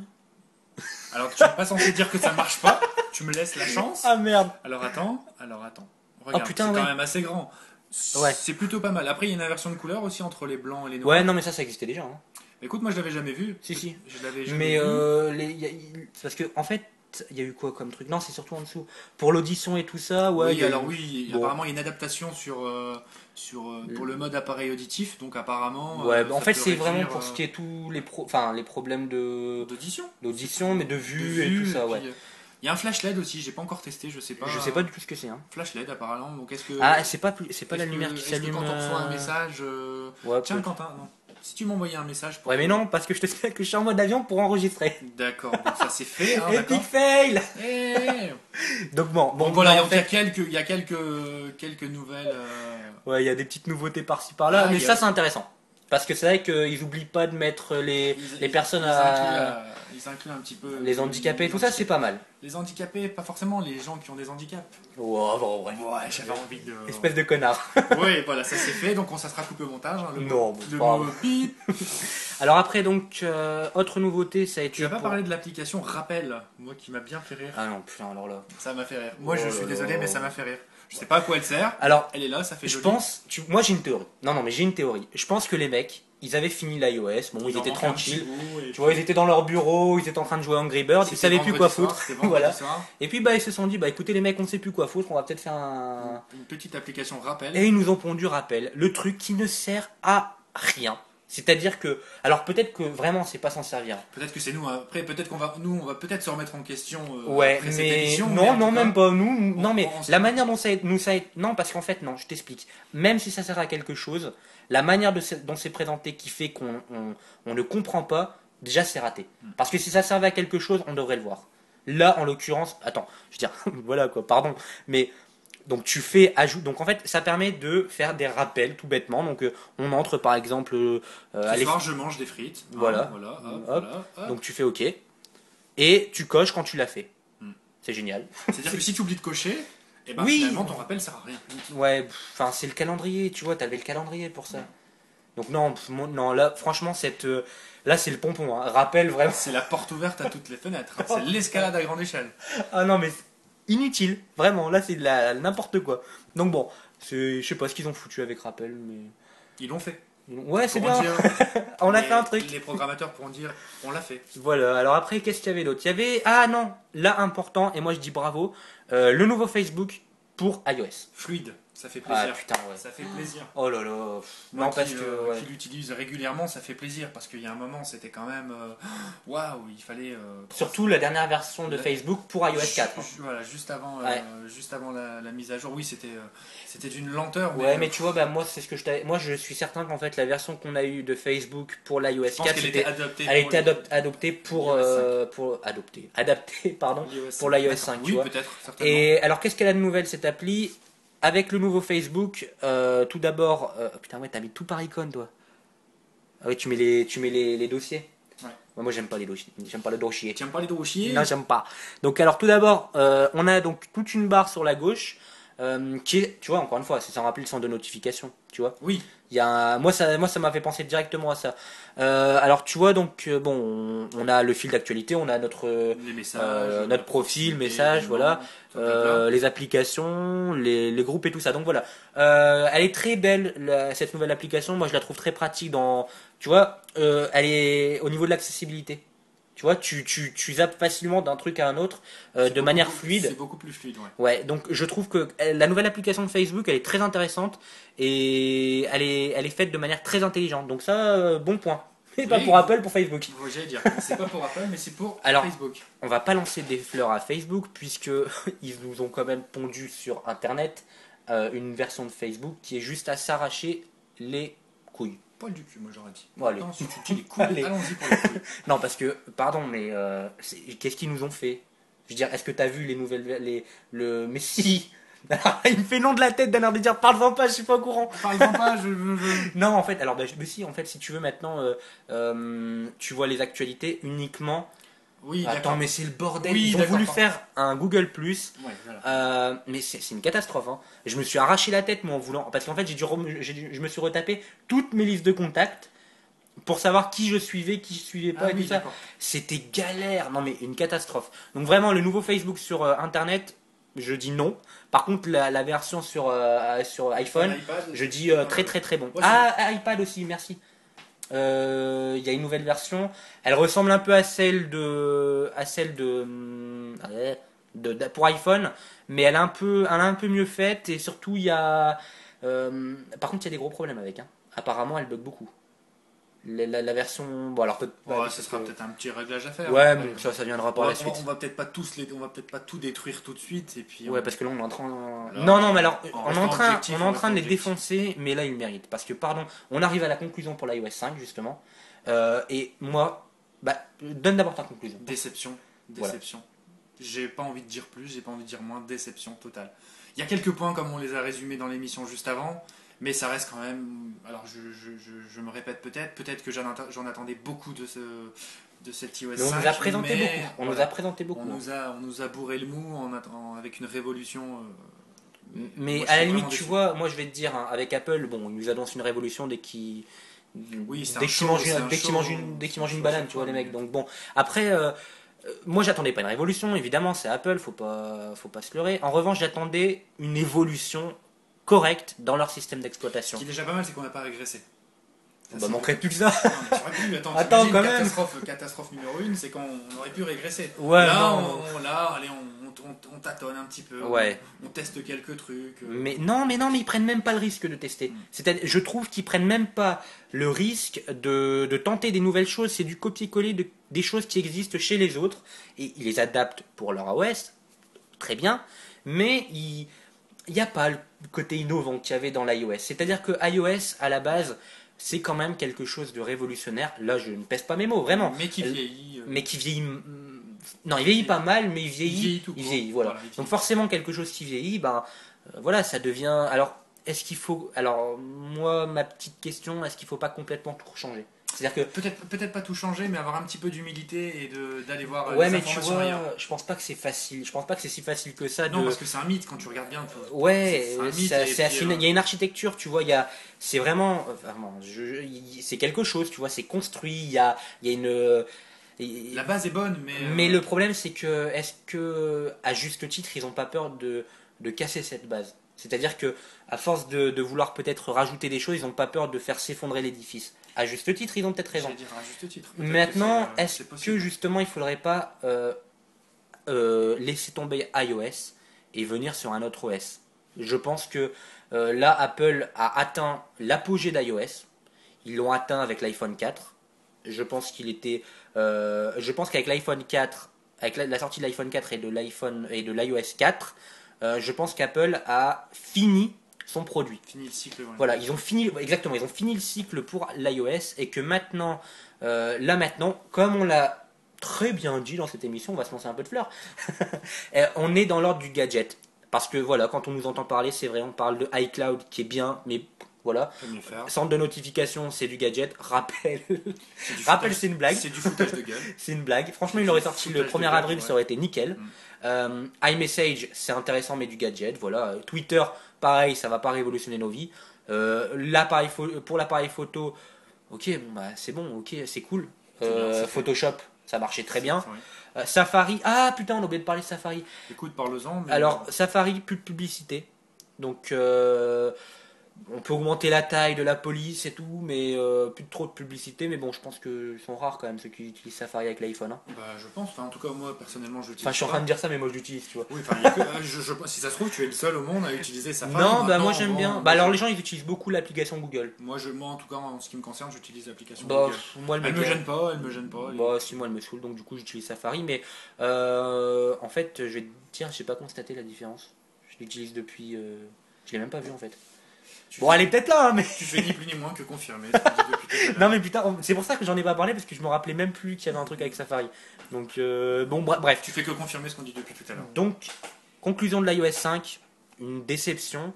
Speaker 2: Alors tu n'es pas censé dire que ça marche pas. Tu me laisses la chance.
Speaker 1: Ah merde.
Speaker 2: Alors attends. Regarde,
Speaker 1: Oh, putain,
Speaker 2: c'est
Speaker 1: ouais.
Speaker 2: quand même assez grand.
Speaker 1: Ouais.
Speaker 2: C'est plutôt pas mal. Après, il y a une version de couleur aussi entre les blancs et les noirs.
Speaker 1: Ouais, non, mais ça existait déjà. Hein.
Speaker 2: Écoute, moi je l'avais jamais vu.
Speaker 1: Si.
Speaker 2: Je l'avais jamais
Speaker 1: Mais
Speaker 2: vu.
Speaker 1: parce que en fait, il y a eu quoi comme truc? Non, c'est surtout en dessous. Pour l'audition et tout ça, ouais.
Speaker 2: Oui,
Speaker 1: il y a
Speaker 2: alors
Speaker 1: eu-
Speaker 2: oui,
Speaker 1: Bon.
Speaker 2: apparemment il y a une adaptation pour le mode appareil auditif, donc apparemment.
Speaker 1: Ouais, en
Speaker 2: ça
Speaker 1: fait,
Speaker 2: peut
Speaker 1: c'est vraiment
Speaker 2: réduire,
Speaker 1: pour ce qui est tous les problèmes
Speaker 2: d'audition.
Speaker 1: d'audition, mais de
Speaker 2: De
Speaker 1: vue et
Speaker 2: vue,
Speaker 1: tout ça,
Speaker 2: et
Speaker 1: ouais.
Speaker 2: puis, il y a un flash LED aussi, j'ai pas encore testé, je sais pas.
Speaker 1: Je sais pas du tout ce que c'est. Hein.
Speaker 2: Flash LED apparemment, donc est-ce que.
Speaker 1: Ah, c'est pas la
Speaker 2: est-ce
Speaker 1: lumière
Speaker 2: que-
Speaker 1: qui
Speaker 2: est-ce que
Speaker 1: s'allume.
Speaker 2: quand on reçoit un message.
Speaker 1: Ouais,
Speaker 2: Tiens,
Speaker 1: peut-être.
Speaker 2: Quentin, non. Si tu m'envoyais un message pour.
Speaker 1: Ouais, mais non, parce que je te signale que je suis en mode avion pour enregistrer.
Speaker 2: D'accord, donc ça c'est fait, hein,
Speaker 1: Epic
Speaker 2: d'accord.
Speaker 1: fail.
Speaker 2: Eh.
Speaker 1: Donc bon,
Speaker 2: Bon, voilà,
Speaker 1: en
Speaker 2: donc il y a
Speaker 1: fait,
Speaker 2: quelques nouvelles.
Speaker 1: ouais, il y a des petites nouveautés par-ci par-là,
Speaker 2: Ah,
Speaker 1: mais
Speaker 2: il y a-
Speaker 1: ça c'est intéressant. Parce que c'est vrai qu'ils oublient pas de mettre les personnes
Speaker 2: Ils incluent un petit peu.
Speaker 1: les handicapés, tout ça c'est pas mal.
Speaker 2: Les handicapés, pas forcément les gens qui ont des handicaps.
Speaker 1: Oh, bon, ouais.
Speaker 2: Ouais, j'avais envie de.
Speaker 1: Espèce de connard.
Speaker 2: Oui, voilà, ça c'est fait, donc ça sera coupé au montage. Hein,
Speaker 1: Non,
Speaker 2: mot,
Speaker 1: bon,
Speaker 2: le
Speaker 1: pas
Speaker 2: mot bip.
Speaker 1: Alors après donc autre nouveauté, ça a été
Speaker 2: Tu n'as pas
Speaker 1: pour-
Speaker 2: parlé de l'application Rappel, moi qui m'a bien fait rire.
Speaker 1: Ah non, putain, alors là.
Speaker 2: Ça m'a fait rire. Moi je
Speaker 1: Oh
Speaker 2: suis
Speaker 1: là
Speaker 2: désolé,
Speaker 1: là.
Speaker 2: mais ça m'a fait rire. Je sais pas à quoi elle sert.
Speaker 1: Alors,
Speaker 2: Elle est là, ça fait
Speaker 1: je
Speaker 2: joli.
Speaker 1: pense, moi j'ai une théorie. Non, mais j'ai une théorie. Je pense que les mecs, ils avaient fini l'iOS, bon, ils
Speaker 2: en
Speaker 1: étaient
Speaker 2: manquaient un petit
Speaker 1: tranquilles.
Speaker 2: bout, et
Speaker 1: Tu vois, ils étaient dans leur bureau, ils étaient en train de jouer à Angry Birds, ils
Speaker 2: c'était
Speaker 1: savaient plus quoi
Speaker 2: vendredi soir,
Speaker 1: foutre.
Speaker 2: c'était vendredi
Speaker 1: Voilà.
Speaker 2: soir.
Speaker 1: Et puis bah ils se sont dit, bah écoutez les mecs, on ne sait plus quoi foutre, on va peut-être faire un.
Speaker 2: Une petite application Rappel.
Speaker 1: Et ils nous ont pondu rappel, le truc qui ne sert à rien. C'est-à-dire que, alors peut-être que vraiment c'est pas s'en servir.
Speaker 2: Peut-être que c'est nous. Après, peut-être qu'on va, nous, on va peut-être se remettre en question.
Speaker 1: Ouais,
Speaker 2: après cette
Speaker 1: mais
Speaker 2: émission,
Speaker 1: non,
Speaker 2: en
Speaker 1: non,
Speaker 2: tout cas,
Speaker 1: même pas. Nous, non, mais
Speaker 2: on se-
Speaker 1: la manière dont non, parce qu'en fait, non, je t'explique. Même si ça sert à quelque chose, la manière dont c'est présenté qui fait on ne comprend pas, déjà c'est raté. Parce que si ça servait à quelque chose, on devrait le voir. Là, en l'occurrence, attends, je veux dire, voilà quoi, pardon, mais donc tu fais ajout. Donc en fait, ça permet de faire des rappels tout bêtement. Donc on entre par exemple
Speaker 2: Ce
Speaker 1: à
Speaker 2: soir, je mange des frites.
Speaker 1: Voilà.
Speaker 2: Voilà. Hop,
Speaker 1: Hop.
Speaker 2: voilà, hop.
Speaker 1: donc tu fais OK et tu coches quand tu l'as fait.
Speaker 2: Hmm.
Speaker 1: C'est génial.
Speaker 2: C'est-à-dire que si tu oublies de cocher, et ben
Speaker 1: Oui.
Speaker 2: finalement ton rappel sert à rien.
Speaker 1: Ouais, enfin c'est le calendrier, tu vois, t'avais le calendrier pour ça. Donc non, non là franchement là c'est le pompon, hein. Rappel vraiment.
Speaker 2: C'est la porte ouverte à toutes les fenêtres. hein. C'est l'escalade à grande échelle.
Speaker 1: Ah non mais c'est inutile, vraiment, là c'est de n'importe quoi. Donc bon, je sais pas ce qu'ils ont foutu avec rappel mais
Speaker 2: Ils l'ont fait.
Speaker 1: ouais, c'est
Speaker 2: Pourront
Speaker 1: bien.
Speaker 2: dire-
Speaker 1: On a
Speaker 2: les-
Speaker 1: fait un truc.
Speaker 2: Les programmateurs pourront dire on l'a fait.
Speaker 1: Voilà, alors après qu'est-ce qu'il y avait d'autre? Il y avait non, là important et moi je dis bravo, le nouveau Facebook pour iOS.
Speaker 2: Fluide, ça fait
Speaker 1: Ah
Speaker 2: plaisir.
Speaker 1: putain ouais.
Speaker 2: Ça fait plaisir.
Speaker 1: Oh là là.
Speaker 2: Moi
Speaker 1: Non parce
Speaker 2: qui,
Speaker 1: que ouais.
Speaker 2: qui l'utilise régulièrement, ça fait plaisir parce qu'il y a un moment, c'était quand même waouh, il fallait
Speaker 1: Surtout la dernière version de
Speaker 2: La-
Speaker 1: Facebook pour iOS 4. hein.
Speaker 2: Voilà, juste avant,
Speaker 1: Ouais.
Speaker 2: la mise à jour. Oui, c'était d'une lenteur.
Speaker 1: Ouais, mais tu vois, bah, moi, c'est ce que moi, je suis certain qu'en fait, la version qu'on a eue de Facebook pour l'iOS
Speaker 2: je pense
Speaker 1: 4,
Speaker 2: qu'elle était adaptée.
Speaker 1: elle
Speaker 2: pour
Speaker 1: était
Speaker 2: les-
Speaker 1: adoptée adaptée, pardon, pour
Speaker 2: D'accord.
Speaker 1: l'iOS 5, tu
Speaker 2: Oui,
Speaker 1: vois.
Speaker 2: peut-être, certainement.
Speaker 1: Et alors, qu'est-ce qu'elle a de nouvelle cette appli? Avec le nouveau Facebook, tout d'abord, putain, ouais, t'as mis tout par icône, toi. Ah oui, tu mets les dossiers.
Speaker 2: Ouais.
Speaker 1: Moi, j'aime pas les dossiers. J'aime pas le dossier.
Speaker 2: Tu aimes pas les dossiers?
Speaker 1: Non, j'aime pas. Donc, alors, tout d'abord, on a donc toute une barre sur la gauche qui est, tu vois, encore une fois, ça me rappelle le centre de notification, tu vois.
Speaker 2: Oui.
Speaker 1: Il y a moi, ça m'a fait penser directement à ça. Alors, tu vois, donc, bon, on a le fil d'actualité, on a notre
Speaker 2: Les messages,
Speaker 1: notre profil,
Speaker 2: les
Speaker 1: message,
Speaker 2: événements,
Speaker 1: voilà,
Speaker 2: blablabla.
Speaker 1: les applications, les groupes et tout ça. Donc voilà, elle est très belle cette nouvelle application. Moi, je la trouve très pratique dans, tu vois, elle est au niveau de l'accessibilité. Tu vois, tu zappes facilement d'un truc à un autre de manière fluide.
Speaker 2: C'est beaucoup plus fluide, ouais.
Speaker 1: Ouais, donc je trouve que la nouvelle application de Facebook, elle est très intéressante et elle est faite de manière très intelligente. Donc ça, bon point. Et pas
Speaker 2: Oui,
Speaker 1: pour Apple, pour Facebook.
Speaker 2: j'allais dire, c'est pas pour Apple, mais c'est pour
Speaker 1: Alors,
Speaker 2: Facebook.
Speaker 1: on va pas lancer des fleurs à Facebook puisque ils nous ont quand même pondu sur Internet une version de Facebook qui est juste à s'arracher les couilles.
Speaker 2: Poil du cul, moi j'aurais dit.
Speaker 1: Bon, allez.
Speaker 2: Non, si tu dis les couilles,
Speaker 1: Allez.
Speaker 2: allons-y pour les couilles.
Speaker 1: Non, parce que, pardon, mais qu'est-ce qu'ils nous ont fait? Je veux dire, est-ce que t'as vu les nouvelles. Mais si. Il me fait nom de la tête d'un air de dire parle-en pas, je suis pas au courant.
Speaker 2: Par exemple, pas,
Speaker 1: Non, en fait, alors, mais si, en fait, si tu veux maintenant, tu vois les actualités uniquement.
Speaker 2: Oui,
Speaker 1: Attends,
Speaker 2: d'accord.
Speaker 1: mais c'est le bordel.
Speaker 2: Oui,
Speaker 1: Ils ont
Speaker 2: d'accord,
Speaker 1: voulu
Speaker 2: pardon.
Speaker 1: faire un Google Plus,
Speaker 2: Ouais, voilà.
Speaker 1: mais c'est une catastrophe. Hein. Je me suis arraché la tête, moi, en voulant. Parce qu'en fait, je me suis retapé toutes mes listes de contacts pour savoir qui je suivais, qui je suivais pas
Speaker 2: Ah
Speaker 1: et
Speaker 2: oui,
Speaker 1: tout ça.
Speaker 2: d'accord.
Speaker 1: C'était galère. Non, mais une catastrophe. Donc, vraiment, le nouveau Facebook sur Internet, je dis non. Par contre, la version sur iPhone,
Speaker 2: iPad,
Speaker 1: je dis
Speaker 2: c'est pas
Speaker 1: très
Speaker 2: mal.
Speaker 1: très très bon.
Speaker 2: Ouais,
Speaker 1: Ah, iPad aussi, merci. Il y a une nouvelle version. Elle ressemble un peu à celle de pour iPhone, mais elle est un peu mieux faite et surtout il y a. Par contre, il y a des gros problèmes avec. Hein. Apparemment, elle bug beaucoup. La version. Bon, alors
Speaker 2: Ouais, ce sera peut-être un petit réglage à faire.
Speaker 1: Ouais,
Speaker 2: Après,
Speaker 1: bon, ça viendra
Speaker 2: on
Speaker 1: par
Speaker 2: va,
Speaker 1: la suite.
Speaker 2: on va peut-être pas on va peut-être pas tout détruire tout de suite et puis.
Speaker 1: Ouais, parce que là, on est en train.
Speaker 2: Alors,
Speaker 1: Non, non, mais alors,
Speaker 2: en
Speaker 1: on est en
Speaker 2: restant
Speaker 1: train,
Speaker 2: objectif,
Speaker 1: on est
Speaker 2: en
Speaker 1: en train de les
Speaker 2: restant
Speaker 1: défoncer, mais là, ils le méritent. Parce que, pardon, on arrive à la conclusion pour l'iOS 5, justement. Et moi, bah, donne d'abord ta conclusion.
Speaker 2: Déception,
Speaker 1: Voilà.
Speaker 2: déception. J'ai pas envie de dire plus, j'ai pas envie de dire moins. Déception totale. Il y a quelques points comme on les a résumés dans l'émission juste avant, mais ça reste quand même. Alors je me répète peut-être que j'en attendais beaucoup de cet iOS
Speaker 1: Mais on
Speaker 2: 5.
Speaker 1: nous a présenté
Speaker 2: mais
Speaker 1: beaucoup. On
Speaker 2: voilà.
Speaker 1: nous a présenté beaucoup.
Speaker 2: On nous a bourré le mou avec une révolution.
Speaker 1: Mais
Speaker 2: moi, je
Speaker 1: à la
Speaker 2: suis
Speaker 1: limite,
Speaker 2: vraiment
Speaker 1: tu
Speaker 2: déçu.
Speaker 1: vois, moi je vais te dire, hein, avec Apple, bon, ils nous annoncent une révolution
Speaker 2: Oui, c'est
Speaker 1: dès
Speaker 2: un
Speaker 1: qu'ils
Speaker 2: show,
Speaker 1: mangent
Speaker 2: c'est un
Speaker 1: dès qu'ils
Speaker 2: show,
Speaker 1: mangent une, dès qu'ils
Speaker 2: c'est un
Speaker 1: mangent une
Speaker 2: show
Speaker 1: banane,
Speaker 2: chaque
Speaker 1: tu vois,
Speaker 2: fois,
Speaker 1: les mecs.
Speaker 2: mais-
Speaker 1: Donc bon, après, moi j'attendais pas une révolution, évidemment, c'est Apple, faut pas se leurrer. En revanche, j'attendais une évolution correcte dans leur système
Speaker 2: Ce
Speaker 1: d'exploitation.
Speaker 2: qui est déjà pas mal, c'est qu'on n'a pas régressé. Ça,
Speaker 1: Bah,
Speaker 2: c'est
Speaker 1: manquerait
Speaker 2: beaucoup.
Speaker 1: plus que ça.
Speaker 2: Non, mais tu aurais pu, attends,
Speaker 1: Attends,
Speaker 2: t'imagines,
Speaker 1: quand même.
Speaker 2: catastrophe numéro 1, c'est qu'on aurait pu régresser.
Speaker 1: Ouais,
Speaker 2: là,
Speaker 1: non.
Speaker 2: allez, on tâtonne un petit peu,
Speaker 1: Ouais.
Speaker 2: on teste quelques trucs.
Speaker 1: Mais non, ils prennent même pas le risque de tester. C'est-à-dire, je trouve qu'ils prennent même pas le risque de tenter des nouvelles choses. C'est du copier-coller des choses qui existent chez les autres et ils les adaptent pour leur OS, très bien. Mais il n'y a pas le côté innovant qu'il y avait dans l'iOS. C'est-à-dire que iOS à la base, c'est quand même quelque chose de révolutionnaire. Là, je ne pèse pas mes mots, vraiment.
Speaker 2: Mais qui vieillit.
Speaker 1: Mais qui vieillit. Non, il vieillit pas mal, mais il
Speaker 2: Il
Speaker 1: vieillit.
Speaker 2: vieillit tout
Speaker 1: Il
Speaker 2: court.
Speaker 1: vieillit, voilà.
Speaker 2: Voilà, il vieillit.
Speaker 1: Donc forcément, quelque chose qui vieillit, ben voilà, ça devient. Alors, est-ce qu'il faut. Alors, moi, ma petite question, est-ce qu'il faut pas complètement tout changer? C'est-à-dire que.
Speaker 2: Peut-être pas tout changer, mais avoir un petit peu d'humilité et d'aller voir
Speaker 1: Ouais,
Speaker 2: les
Speaker 1: mais tu
Speaker 2: informations
Speaker 1: vois,
Speaker 2: ailleurs.
Speaker 1: je pense pas que c'est facile. Je pense pas que c'est si facile que ça
Speaker 2: Non,
Speaker 1: de.
Speaker 2: parce que c'est un mythe quand tu regardes bien.
Speaker 1: Ouais,
Speaker 2: c'est un mythe.
Speaker 1: ça-
Speaker 2: et
Speaker 1: c'est assez-
Speaker 2: puis,
Speaker 1: il y a une architecture, tu vois, c'est vraiment, c'est quelque chose, tu vois, c'est construit, il y a une.
Speaker 2: la base est bonne,
Speaker 1: Mais le problème, c'est que, est-ce que, à juste titre, ils n'ont pas peur de casser cette base? C'est-à-dire que, à force de vouloir peut-être rajouter des choses, ils n'ont pas peur de faire s'effondrer l'édifice. À juste titre, ils ont peut-être raison.
Speaker 2: j'allais dire à juste titre. Peut-être
Speaker 1: Maintenant,
Speaker 2: que
Speaker 1: est-ce
Speaker 2: c'est
Speaker 1: que
Speaker 2: possible.
Speaker 1: justement, il faudrait pas laisser tomber iOS et venir sur un autre OS? Je pense que là, Apple a atteint l'apogée d'iOS. Ils l'ont atteint avec l'iPhone 4. Je pense qu'avec l'iPhone 4, avec la sortie de l'iPhone 4 et de l'iOS 4, je pense qu'Apple a fini son produit.
Speaker 2: Fini le cycle. Ouais.
Speaker 1: Voilà, ils ont fini le cycle pour l'iOS et que maintenant, comme on l'a très bien dit dans cette émission, on va se lancer un peu de fleurs. On est dans l'ordre du gadget. Parce que voilà, quand on nous entend parler, c'est vrai, on parle de iCloud qui est bien, mais voilà.
Speaker 2: Peut mieux faire.
Speaker 1: Centre de notification, c'est du gadget. Rappel,
Speaker 2: C'est du
Speaker 1: rappel,
Speaker 2: foutage-
Speaker 1: c'est une blague.
Speaker 2: C'est du foutage de gueule.
Speaker 1: C'est une blague. Franchement, il aurait sorti le
Speaker 2: Foutage
Speaker 1: 1er
Speaker 2: de gueule,
Speaker 1: avril,
Speaker 2: ouais.
Speaker 1: ça aurait été nickel. iMessage, c'est intéressant, mais du gadget. Voilà. Twitter, pareil, ça va pas révolutionner nos vies. Pour l'appareil photo, ok, c'est bon, ok, c'est cool.
Speaker 2: C'est bien, c'est fait.
Speaker 1: Photoshop, ça marchait très bien.
Speaker 2: Ouais.
Speaker 1: Safari, ah putain, on a oublié de parler de Safari.
Speaker 2: Écoute, parle-en. Mais
Speaker 1: Alors, Safari, plus de publicité. Donc, On peut augmenter la taille de la police et tout, mais plus trop de publicité. Mais bon, je pense que sont rares quand même ceux qui utilisent Safari avec l'iPhone. Hein.
Speaker 2: Bah, je pense. Enfin, en tout cas, moi, personnellement, je l'utilise.
Speaker 1: Enfin, je suis en train de dire ça, mais moi je l'utilise, tu vois.
Speaker 2: Oui, enfin, si ça se trouve, tu es le seul au monde à utiliser Safari.
Speaker 1: Non, bah
Speaker 2: Maintenant,
Speaker 1: moi j'aime bien. Bah alors les gens ils utilisent beaucoup l'application Google.
Speaker 2: Moi, en tout cas, en ce qui me concerne, j'utilise l'application
Speaker 1: Bah
Speaker 2: Google.
Speaker 1: moi
Speaker 2: Elle me gêne pas, elle me gêne pas.
Speaker 1: Bah si, moi elle me saoule, donc du coup j'utilise Safari. Mais en fait, je vais te dire, j'ai pas constaté la différence. Je l'utilise depuis. Je l'ai même pas vu en fait. Bon, elle est peut-être là, hein, mais.
Speaker 2: Tu fais ni plus ni moins que confirmer ce qu'on dit depuis tout à l'heure.
Speaker 1: Non, mais putain, c'est pour ça que j'en ai pas parlé parce que je me rappelais même plus qu'il y avait un truc avec Safari. Donc, bon, bref.
Speaker 2: Tu fais que confirmer ce qu'on dit depuis tout à l'heure.
Speaker 1: Donc, conclusion de l'iOS 5, une déception.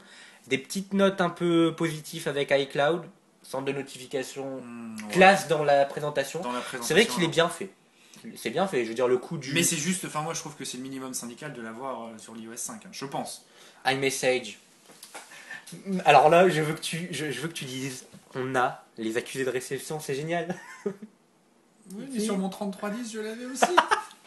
Speaker 1: Des petites notes un peu positives avec iCloud, centre de notification,
Speaker 2: Ouais.
Speaker 1: classe dans la présentation.
Speaker 2: Dans la présentation,
Speaker 1: C'est vrai qu'il est bien fait. C'est bien fait, je veux dire, le coup du
Speaker 2: Mais c'est juste, enfin, moi je trouve que c'est le minimum syndical de l'avoir sur l'iOS 5, hein, je pense.
Speaker 1: iMessage. Alors là, je veux que tu dises, on a les accusés de réception, c'est génial.
Speaker 2: Oui, mais sur mon 3310, je l'avais aussi.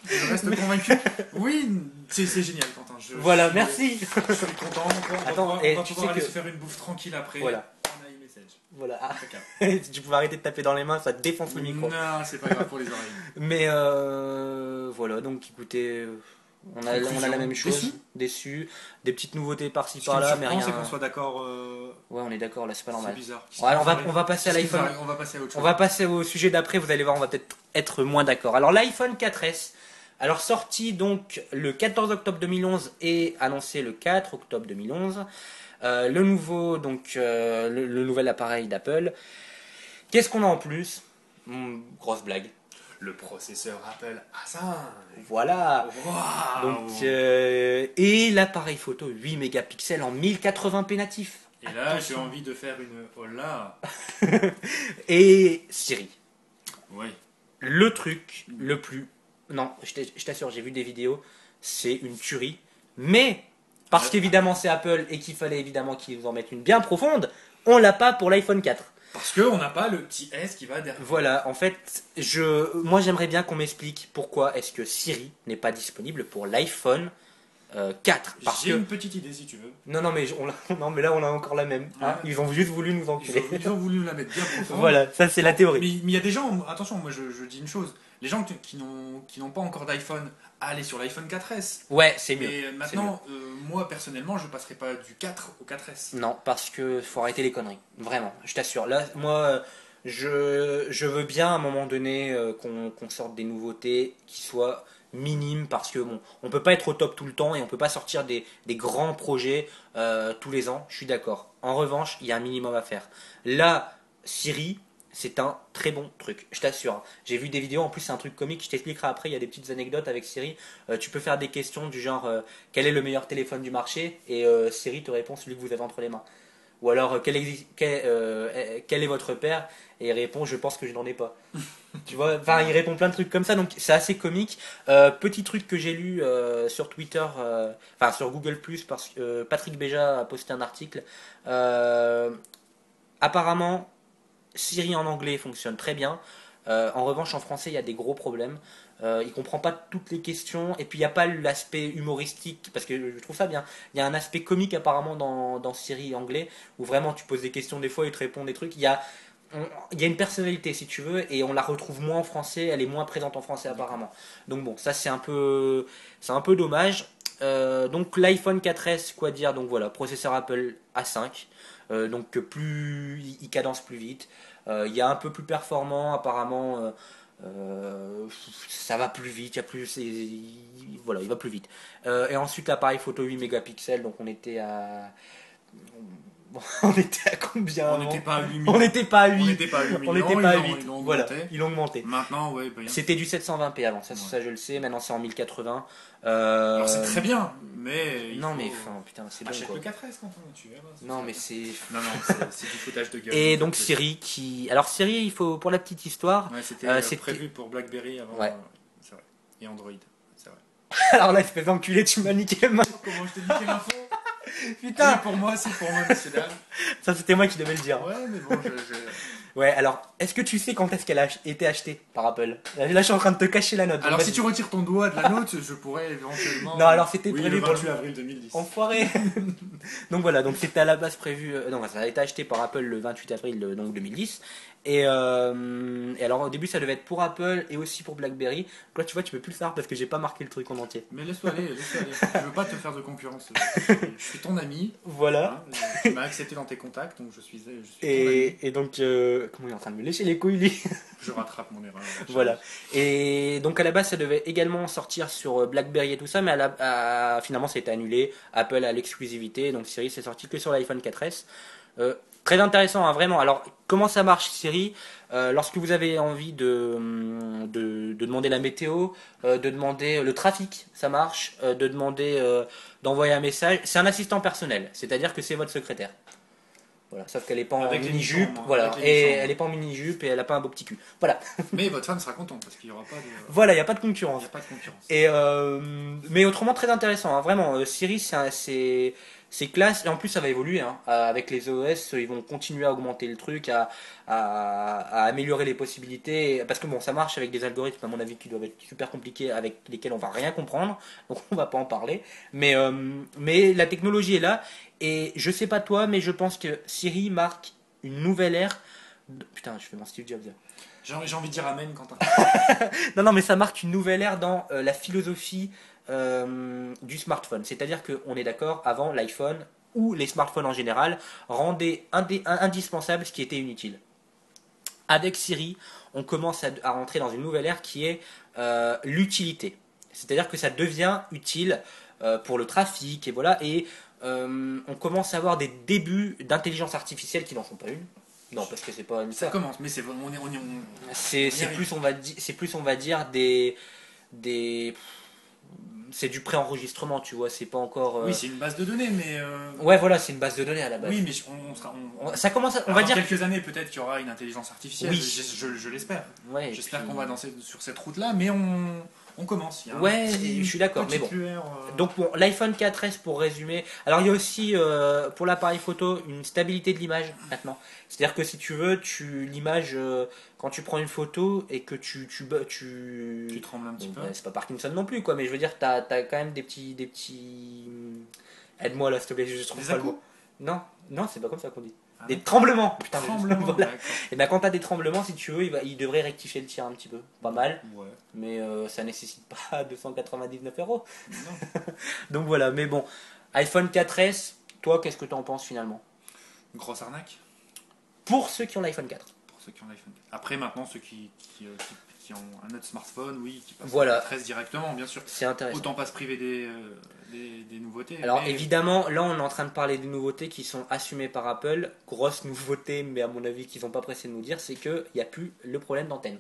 Speaker 2: Je reste convaincu. Oui, c'est génial, Quentin.
Speaker 1: Voilà, merci.
Speaker 2: Je suis content.
Speaker 1: Attends,
Speaker 2: on va
Speaker 1: tu
Speaker 2: pouvoir
Speaker 1: sais
Speaker 2: aller
Speaker 1: que-
Speaker 2: se faire une bouffe tranquille après.
Speaker 1: Voilà.
Speaker 2: On a iMessage.
Speaker 1: Voilà.
Speaker 2: Impeccable.
Speaker 1: Si tu pouvais arrêter de taper dans les mains, ça te défonce le micro.
Speaker 2: Non, c'est pas grave pour les oreilles.
Speaker 1: Mais voilà, donc écoutez, on a la même chose. Déçu. Des petites nouveautés par-ci
Speaker 2: Ce qui me
Speaker 1: par-là, mais
Speaker 2: surprend,
Speaker 1: rien.
Speaker 2: c'est qu'on soit d'accord.
Speaker 1: Ouais, on est d'accord, là c'est pas
Speaker 2: C'est
Speaker 1: normal.
Speaker 2: bizarre.
Speaker 1: Ouais, on va passer à l'iPhone.
Speaker 2: On va passer à autre
Speaker 1: On
Speaker 2: chose.
Speaker 1: va passer au sujet d'après, vous allez voir, on va peut-être être moins d'accord. Alors l'iPhone 4S, alors sorti donc le 14 octobre 2011 et annoncé le 4 octobre 2011. Le nouveau, donc le nouvel appareil d'Apple. Qu'est-ce qu'on a en plus? Grosse blague.
Speaker 2: Le processeur Apple A5.
Speaker 1: Voilà.
Speaker 2: Waouh.
Speaker 1: Donc, et l'appareil photo 8 mégapixels en 1080p natif.
Speaker 2: Et là, j'ai envie de faire une hola.
Speaker 1: Et Siri.
Speaker 2: Oui.
Speaker 1: Le truc le plus... Non, je t'assure, j'ai vu des vidéos, c'est une tuerie. Mais, parce qu'évidemment c'est Apple et qu'il fallait évidemment qu'ils vous en mettent une bien profonde, on l'a pas pour l'iPhone 4.
Speaker 2: Parce qu'on n'a pas le petit S qui va derrière.
Speaker 1: Voilà, en fait, moi j'aimerais bien qu'on m'explique pourquoi est-ce que Siri n'est pas disponible pour l'iPhone 4. Parce
Speaker 2: J'ai
Speaker 1: que...
Speaker 2: une petite idée si tu veux.
Speaker 1: Non, mais non, mais là on a encore la même. Hein.
Speaker 2: Ouais.
Speaker 1: Ils ont juste voulu nous enculer.
Speaker 2: Ils ont voulu la mettre bien profonde.
Speaker 1: Voilà, ça c'est la théorie.
Speaker 2: Mais il y a des gens, attention, moi je dis une chose. Les gens qui n'ont pas encore d'iPhone, allez sur l'iPhone 4S.
Speaker 1: Ouais, c'est mieux.
Speaker 2: Mais maintenant, moi personnellement, je passerai pas du 4 au 4S.
Speaker 1: Non, parce que faut arrêter les conneries. Vraiment, je t'assure. Là, moi, je veux bien à un moment donné qu'on sorte des nouveautés qui soient minimes parce que bon, on peut pas être au top tout le temps et on peut pas sortir des grands projets tous les ans. Je suis d'accord. En revanche, il y a un minimum à faire. Là, Siri, c'est un très bon truc, je t'assure. J'ai vu des vidéos, en plus c'est un truc comique, je t'expliquerai après, il y a des petites anecdotes avec Siri. Tu peux faire des questions du genre quel est le meilleur téléphone du marché et Siri te répond celui que vous avez entre les mains. Ou alors quel est votre père et il répond je pense que je n'en ai pas. Tu vois, enfin il répond plein de trucs comme ça, donc c'est assez comique. Petit truc que j'ai lu sur Twitter, enfin sur Google+, parce que Patrick Béja a posté un article. Apparemment Siri en anglais fonctionne très bien. En revanche, en français, il y a des gros problèmes. Il comprend pas toutes les questions. Et puis, il n'y a pas l'aspect humoristique, parce que je trouve ça bien. Il y a un aspect comique apparemment dans Siri anglais, où vraiment tu poses des questions des fois, il te répond des trucs. Il y a une personnalité, si tu veux, et on la retrouve moins en français. Elle est moins présente en français apparemment. Donc bon, ça c'est un peu dommage. Donc l'iPhone 4S, quoi dire? Donc voilà, processeur Apple A5. Donc il cadence plus vite. Il y a un peu plus performant apparemment. Ça va plus vite. Voilà, il va plus vite. Et ensuite l'appareil photo 8 mégapixels. Donc on était à combien?
Speaker 2: On n'était pas à 8 millions.
Speaker 1: On n'était pas à 8.
Speaker 2: On n'était pas à 8
Speaker 1: On
Speaker 2: millions,
Speaker 1: n'était pas à
Speaker 2: ils
Speaker 1: 8.
Speaker 2: l'ont
Speaker 1: Voilà,
Speaker 2: augmenté.
Speaker 1: ils l'ont augmenté.
Speaker 2: Maintenant, ouais, bah,
Speaker 1: C'était du 720p avant, ça,
Speaker 2: Ouais.
Speaker 1: ça je le sais. Maintenant c'est en 1080.
Speaker 2: alors c'est très bien, mais il
Speaker 1: Non
Speaker 2: faut-
Speaker 1: mais enfin, putain, c'est bon
Speaker 2: achète
Speaker 1: quoi.
Speaker 2: le 4S quand on tu verras.
Speaker 1: Non mais c'est...
Speaker 2: Non, c'est du foutage de gueule.
Speaker 1: Et donc Siri qui... Alors Siri, il faut, pour la petite histoire...
Speaker 2: Ouais, c'était
Speaker 1: c'était-
Speaker 2: prévu pour BlackBerry avant.
Speaker 1: Ouais.
Speaker 2: C'est vrai. Et Android, c'est vrai.
Speaker 1: Alors là, espèce d'enculé, tu m'as niqué le main.
Speaker 2: Comment je t'ai niqué l'info?
Speaker 1: Putain,
Speaker 2: pour moi, c'est pour moi, monsieur dame.
Speaker 1: ça c'était moi qui devais le dire.
Speaker 2: Ouais, mais bon,
Speaker 1: Ouais, alors, est-ce que tu sais quand est-ce qu'elle a été achetée par Apple? Là, je suis en train de te cacher la note. donc
Speaker 2: Alors, si
Speaker 1: vas-y.
Speaker 2: tu retires ton doigt de la note, je pourrais éventuellement.
Speaker 1: Non, alors c'était
Speaker 2: Oui,
Speaker 1: prévu
Speaker 2: le
Speaker 1: pour
Speaker 2: 28 avril 2010.
Speaker 1: Enfoiré. Donc voilà, donc c'était à la base prévu. Non, ça a été acheté par Apple le 28 avril donc 2010. Et alors au début ça devait être pour Apple et aussi pour BlackBerry. Donc là tu vois tu peux plus le savoir parce que j'ai pas marqué le truc en entier.
Speaker 2: Mais laisse-toi aller, laisse-toi aller. Je veux pas te faire de concurrence. Je suis ton ami.
Speaker 1: Voilà.
Speaker 2: Hein, tu m'as accepté dans tes contacts, donc je suis ton ami.
Speaker 1: Et donc comment il est en train de me lécher les couilles lui.
Speaker 2: Je rattrape mon erreur.
Speaker 1: Voilà. Et donc à la base ça devait également sortir sur BlackBerry et tout ça, mais finalement ça a été annulé. Apple a l'exclusivité, donc Siri c'est sorti que sur l'iPhone 4S. Très intéressant, hein, vraiment. Alors, comment ça marche, Siri? Lorsque vous avez envie de demander la météo, de demander le trafic, ça marche, de demander d'envoyer un message, c'est un assistant personnel, c'est-à-dire que c'est votre secrétaire. Voilà, sauf qu'elle n'est pas en
Speaker 2: Avec les
Speaker 1: mini-jupe,
Speaker 2: nichons,
Speaker 1: voilà,
Speaker 2: avec les
Speaker 1: et
Speaker 2: nichons.
Speaker 1: elle n'est pas en mini-jupe et elle n'a pas un beau petit cul. Voilà,
Speaker 2: Mais votre femme sera contente parce qu'il n'y aura pas de.
Speaker 1: voilà, il n'y a pas de
Speaker 2: Il
Speaker 1: concurrence.
Speaker 2: n'y a pas de concurrence.
Speaker 1: Mais autrement très intéressant, hein, vraiment. Siri, c'est classe et en plus ça va évoluer. Hein. Avec les OS, ils vont continuer à augmenter le truc, à améliorer les possibilités. Parce que bon, ça marche avec des algorithmes à mon avis qui doivent être super compliqués, avec lesquels on va rien comprendre, donc on va pas en parler. Mais la technologie est là et je sais pas toi, mais je pense que Siri marque une nouvelle ère. Putain, je fais mon Steve Jobs.
Speaker 2: J'ai envie de dire amen, Quentin.
Speaker 1: Non, mais ça marque une nouvelle ère dans la philosophie du smartphone. C'est-à-dire qu'on est d'accord, avant l'iPhone ou les smartphones en général rendaient indispensable ce qui était inutile. Avec Siri, on commence à rentrer dans une nouvelle ère qui est l'utilité. C'est-à-dire que ça devient utile pour le trafic et voilà. Et on commence à avoir des débuts d'intelligence artificielle qui n'en sont pas une. Non, parce que c'est pas une
Speaker 2: Ça commence, mais c'est
Speaker 1: c'est plus on va dire des c'est du préenregistrement, tu vois, c'est pas encore
Speaker 2: Oui, c'est une base de données, mais.
Speaker 1: ouais voilà, c'est une base de données à la base.
Speaker 2: Oui, mais
Speaker 1: Ça commence on
Speaker 2: alors,
Speaker 1: va dire
Speaker 2: quelques années, peut-être qu'il y aura une intelligence artificielle.
Speaker 1: Oui.
Speaker 2: Je l'espère.
Speaker 1: ouais, et
Speaker 2: J'espère
Speaker 1: puis-
Speaker 2: qu'on va danser sur cette route-là, mais on commence. Il y a un
Speaker 1: Ouais,
Speaker 2: petit-
Speaker 1: et je suis d'accord, mais
Speaker 2: petite
Speaker 1: bon.
Speaker 2: lueur,
Speaker 1: Donc bon, l'iPhone 4S pour résumer. Alors il y a aussi pour l'appareil photo une stabilité de l'image maintenant. C'est-à-dire que si tu veux, l'image quand tu prends une photo et que tu
Speaker 2: tu trembles un petit
Speaker 1: bon,
Speaker 2: peu.
Speaker 1: ouais, c'est pas Parkinson non plus quoi, mais je veux dire t'as quand même des petits aide-moi là s'il te plaît, je trouve
Speaker 2: Des
Speaker 1: pas le
Speaker 2: à-coups
Speaker 1: mot. Non, non, c'est pas comme ça qu'on dit.
Speaker 2: Ah,
Speaker 1: Des
Speaker 2: d'accord.
Speaker 1: tremblements. Putain,
Speaker 2: Tremblement,
Speaker 1: voilà.
Speaker 2: d'accord.
Speaker 1: Et ben quand t'as des tremblements, si tu veux, il devrait rectifier le tir un petit peu, pas mal,
Speaker 2: Ouais.
Speaker 1: mais ça nécessite pas 299 euros.
Speaker 2: Non.
Speaker 1: Donc voilà, mais bon, iPhone 4S, toi, qu'est-ce que tu en penses finalement?
Speaker 2: Grosse arnaque
Speaker 1: Pour ceux qui ont l'iPhone 4.
Speaker 2: pour ceux qui ont l'iPhone. Après, maintenant, ceux qui ont un autre smartphone, oui, qui passent
Speaker 1: Voilà.
Speaker 2: 13 directement, bien sûr.
Speaker 1: C'est intéressant.
Speaker 2: Autant pas se priver des nouveautés.
Speaker 1: Alors
Speaker 2: mais-
Speaker 1: évidemment, là on est en train de parler des nouveautés qui sont assumées par Apple. Grosse nouveauté, mais à mon avis qu'ils n'ont pas pressé de nous dire, c'est qu'il n'y a plus le problème d'antenne.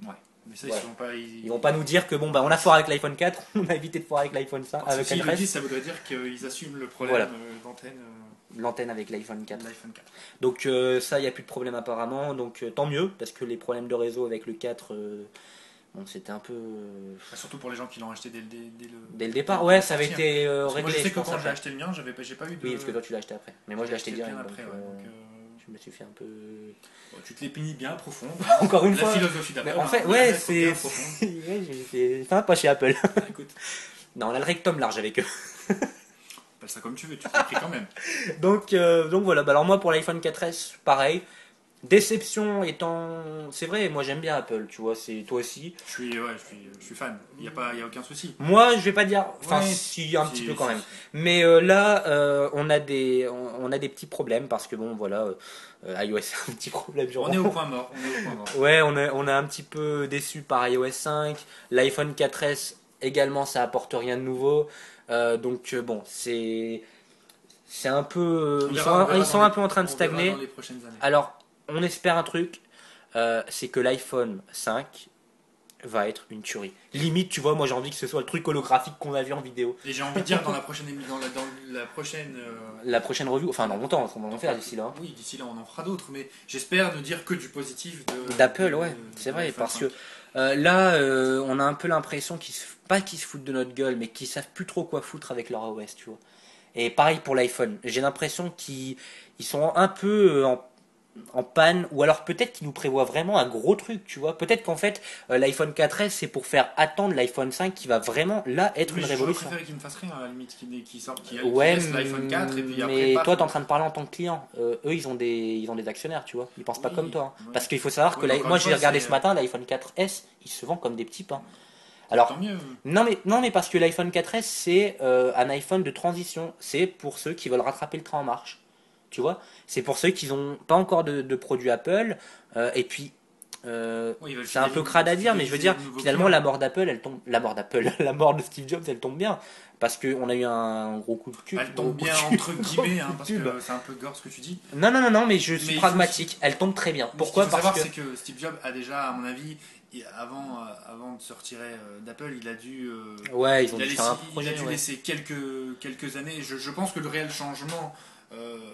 Speaker 2: Ouais. Mais ça,
Speaker 1: Ouais.
Speaker 2: ils vont pas.
Speaker 1: Ils vont pas nous dire que bon bah on a foiré avec l'iPhone 4, on a évité de foirer avec l'iPhone 5, avec
Speaker 2: S'ils le
Speaker 1: 4S,
Speaker 2: disent, ça voudrait dire qu'ils assument le problème
Speaker 1: Voilà.
Speaker 2: d'antenne
Speaker 1: l'antenne avec l'iPhone 4.
Speaker 2: de l'iPhone 4.
Speaker 1: Donc ça, il n'y a plus de problème apparemment, donc tant mieux, parce que les problèmes de réseau avec le 4, bon c'était un peu...
Speaker 2: Surtout pour les gens qui l'ont acheté
Speaker 1: Dès le départ, ouais, ça avait
Speaker 2: sortir.
Speaker 1: été
Speaker 2: Parce que
Speaker 1: réglé.
Speaker 2: moi, je sais
Speaker 1: je
Speaker 2: que
Speaker 1: pense,
Speaker 2: quand j'ai
Speaker 1: après.
Speaker 2: acheté le mien, j'ai pas eu de.
Speaker 1: Oui, parce que toi tu l'as acheté après. Mais moi je l'ai acheté
Speaker 2: bien
Speaker 1: direct.
Speaker 2: après.
Speaker 1: donc,
Speaker 2: Ouais, donc,
Speaker 1: je me suis fait un peu.
Speaker 2: bon, tu te l'es pigné bien profond.
Speaker 1: Encore une
Speaker 2: La
Speaker 1: fois.
Speaker 2: philosophie d'Apple.
Speaker 1: Mais en fait,
Speaker 2: hein,
Speaker 1: ouais,
Speaker 2: reste bien profonde.
Speaker 1: ouais, j'ai fait un pas chez Apple.
Speaker 2: Ah, écoute,
Speaker 1: Non, on a le rectum large avec eux.
Speaker 2: appelle ça comme tu veux, tu t'es pris quand même.
Speaker 1: Donc voilà, bah alors moi pour l'iPhone 4S, pareil. Déception étant. C'est vrai, moi j'aime bien Apple, tu vois, c'est toi aussi.
Speaker 2: Je suis fan. Il y a aucun souci.
Speaker 1: Moi je vais pas dire. Enfin,
Speaker 2: Ouais,
Speaker 1: si, un petit peu quand
Speaker 2: si.
Speaker 1: même. Mais là, on a des petits problèmes parce que bon, voilà, iOS a un petit problème.
Speaker 2: On est au point mort.
Speaker 1: Ouais, on est un petit peu déçu par iOS 5. L'iPhone 4S également, ça apporte rien de nouveau. Bon, c'est un peu.
Speaker 2: On
Speaker 1: Ils
Speaker 2: verra- on verra
Speaker 1: sont
Speaker 2: dans
Speaker 1: un peu en train de
Speaker 2: on verra
Speaker 1: stagner.
Speaker 2: dans les prochaines années.
Speaker 1: Alors, on espère un truc, c'est que l'iPhone 5 va être une tuerie. Limite, tu vois, moi j'ai envie que ce soit le truc holographique qu'on a vu en vidéo.
Speaker 2: Et j'ai envie de dire dans la prochaine
Speaker 1: La prochaine review, enfin dans longtemps, on va en faire d'ici là.
Speaker 2: Oui, d'ici là on en fera d'autres, mais j'espère ne dire que du positif
Speaker 1: D'Apple, ouais, c'est vrai,
Speaker 2: l'iPhone
Speaker 1: parce
Speaker 2: 5.
Speaker 1: que là, on a un peu l'impression pas qu'ils se foutent de notre gueule, mais qu'ils savent plus trop quoi foutre avec leur OS, tu vois. Et pareil pour l'iPhone. J'ai l'impression qu'ils sont un peu en panne, ou alors peut-être qu'ils nous prévoient vraiment un gros truc, tu vois. Peut-être qu'en fait, l'iPhone 4S, c'est pour faire attendre l'iPhone 5 qui va vraiment, là, être
Speaker 2: Oui,
Speaker 1: une
Speaker 2: j'aurais
Speaker 1: révolution.
Speaker 2: préféré qu'ils ne fassent rien à la limite, qu'ils sortent, qu'ils
Speaker 1: Ouais,
Speaker 2: laissent l'iPhone 4 et puis après,
Speaker 1: mais
Speaker 2: paf.
Speaker 1: toi, t'es en train de parler en tant que client. Eux, ils ont des actionnaires, tu vois. Ils pensent pas comme
Speaker 2: Oui,
Speaker 1: toi, hein.
Speaker 2: oui.
Speaker 1: Parce qu'il faut savoir que
Speaker 2: Oui, mais encore
Speaker 1: moi,
Speaker 2: une
Speaker 1: j'ai
Speaker 2: fois,
Speaker 1: regardé
Speaker 2: c'est
Speaker 1: ce matin, l'iPhone 4S, il se vend comme des petits pains.
Speaker 2: tant
Speaker 1: Alors,
Speaker 2: mieux.
Speaker 1: non, mais parce que l'iPhone 4S, c'est un iPhone de transition. C'est pour ceux qui veulent rattraper le train en marche. Tu vois? C'est pour ceux qui n'ont pas encore de produit Apple. Et puis,
Speaker 2: Oui, ils veulent
Speaker 1: c'est un peu crade à dire, mais je veux
Speaker 2: fidéliser
Speaker 1: dire,
Speaker 2: les nouveaux
Speaker 1: finalement,
Speaker 2: clients.
Speaker 1: la mort d'Apple, elle tombe. La mort d'Apple, la mort de Steve Jobs, elle tombe bien. Parce qu'on a eu un gros coup de cul.
Speaker 2: Elle
Speaker 1: Gros
Speaker 2: tombe
Speaker 1: coup de
Speaker 2: bien
Speaker 1: cul,
Speaker 2: entre
Speaker 1: gros
Speaker 2: guillemets,
Speaker 1: coup
Speaker 2: hein,
Speaker 1: de
Speaker 2: parce
Speaker 1: pub.
Speaker 2: que c'est un peu gore ce que tu dis.
Speaker 1: Non, mais je suis
Speaker 2: Mais il faut,
Speaker 1: pragmatique. Elle tombe très bien.
Speaker 2: mais ce qu'il
Speaker 1: Pourquoi?
Speaker 2: faut
Speaker 1: Parce
Speaker 2: savoir,
Speaker 1: que
Speaker 2: c'est que Steve Jobs a déjà, à mon avis, avant de se retirer d'Apple, il a dû,
Speaker 1: ouais, ils ont dû faire un
Speaker 2: il a
Speaker 1: projet,
Speaker 2: dû
Speaker 1: ouais.
Speaker 2: laisser quelques années. Je pense que le réel changement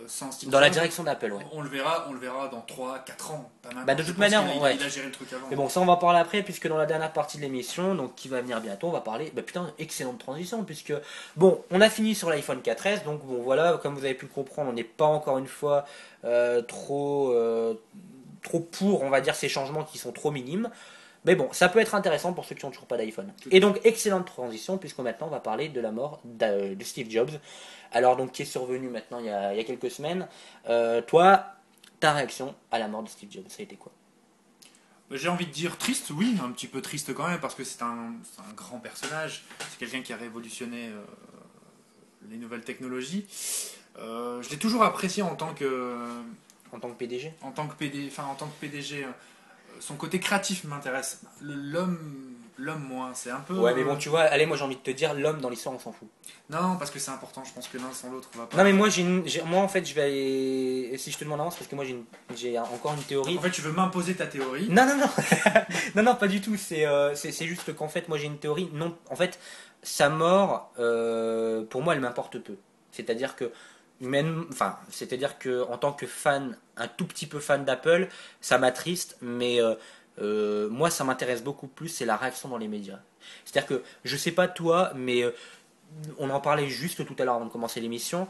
Speaker 2: sans Steve
Speaker 1: Dans la
Speaker 2: Jobs,
Speaker 1: direction d'Apple, ouais.
Speaker 2: on le verra dans 3 4 ans, pas maintenant.
Speaker 1: Bah, de
Speaker 2: Je
Speaker 1: toute
Speaker 2: pense
Speaker 1: manière, ouais.
Speaker 2: il a géré le truc avant.
Speaker 1: Mais bon, ça on va en parler après, puisque dans la dernière partie de l'émission, donc qui va venir bientôt, on va parler. Bah putain, excellente transition, puisque bon, on a fini sur l'iPhone 4S, donc bon voilà, comme vous avez pu le comprendre, on n'est pas encore une fois trop pour, on va dire, ces changements qui sont trop minimes. Mais bon, ça peut être intéressant pour ceux qui n'ont toujours pas d'iPhone. Et donc, excellente transition, puisque maintenant on va parler de la mort de Steve Jobs. Alors, donc, qui est survenu maintenant il y a quelques semaines. Toi, ta réaction à la mort de Steve Jobs, ça a été quoi?
Speaker 2: J'ai envie de dire triste, oui, un petit peu triste quand même, parce que c'est un grand personnage. C'est quelqu'un qui a révolutionné les nouvelles technologies. Je l'ai toujours apprécié
Speaker 1: En tant que PDG?
Speaker 2: en tant que PD, enfin en tant que PDG. Son côté créatif m'intéresse. L'homme moins, c'est un peu.
Speaker 1: Ouais, mais bon, tu vois, allez, moi j'ai envie de te dire, l'homme dans l'histoire, on s'en fout.
Speaker 2: Non, parce que c'est important. Je pense que l'un sans l'autre, on va pas.
Speaker 1: Non, mais moi, moi en fait, je vais. Si je te demande avance, parce que moi j'ai encore une
Speaker 2: Donc
Speaker 1: théorie.
Speaker 2: en fait, tu veux m'imposer ta théorie.
Speaker 1: Non. Non, pas du tout. C'est juste qu'en fait, moi j'ai une théorie. Non, en fait, sa mort, pour moi, elle m'importe peu. C'est-à-dire que, enfin, c'est-à-dire que en tant que fan, un tout petit peu fan d'Apple, ça m'attriste, mais moi, ça m'intéresse beaucoup plus, c'est la réaction dans les médias. C'est-à-dire que, je sais pas toi, mais on en parlait juste tout à l'heure avant de commencer l'émission.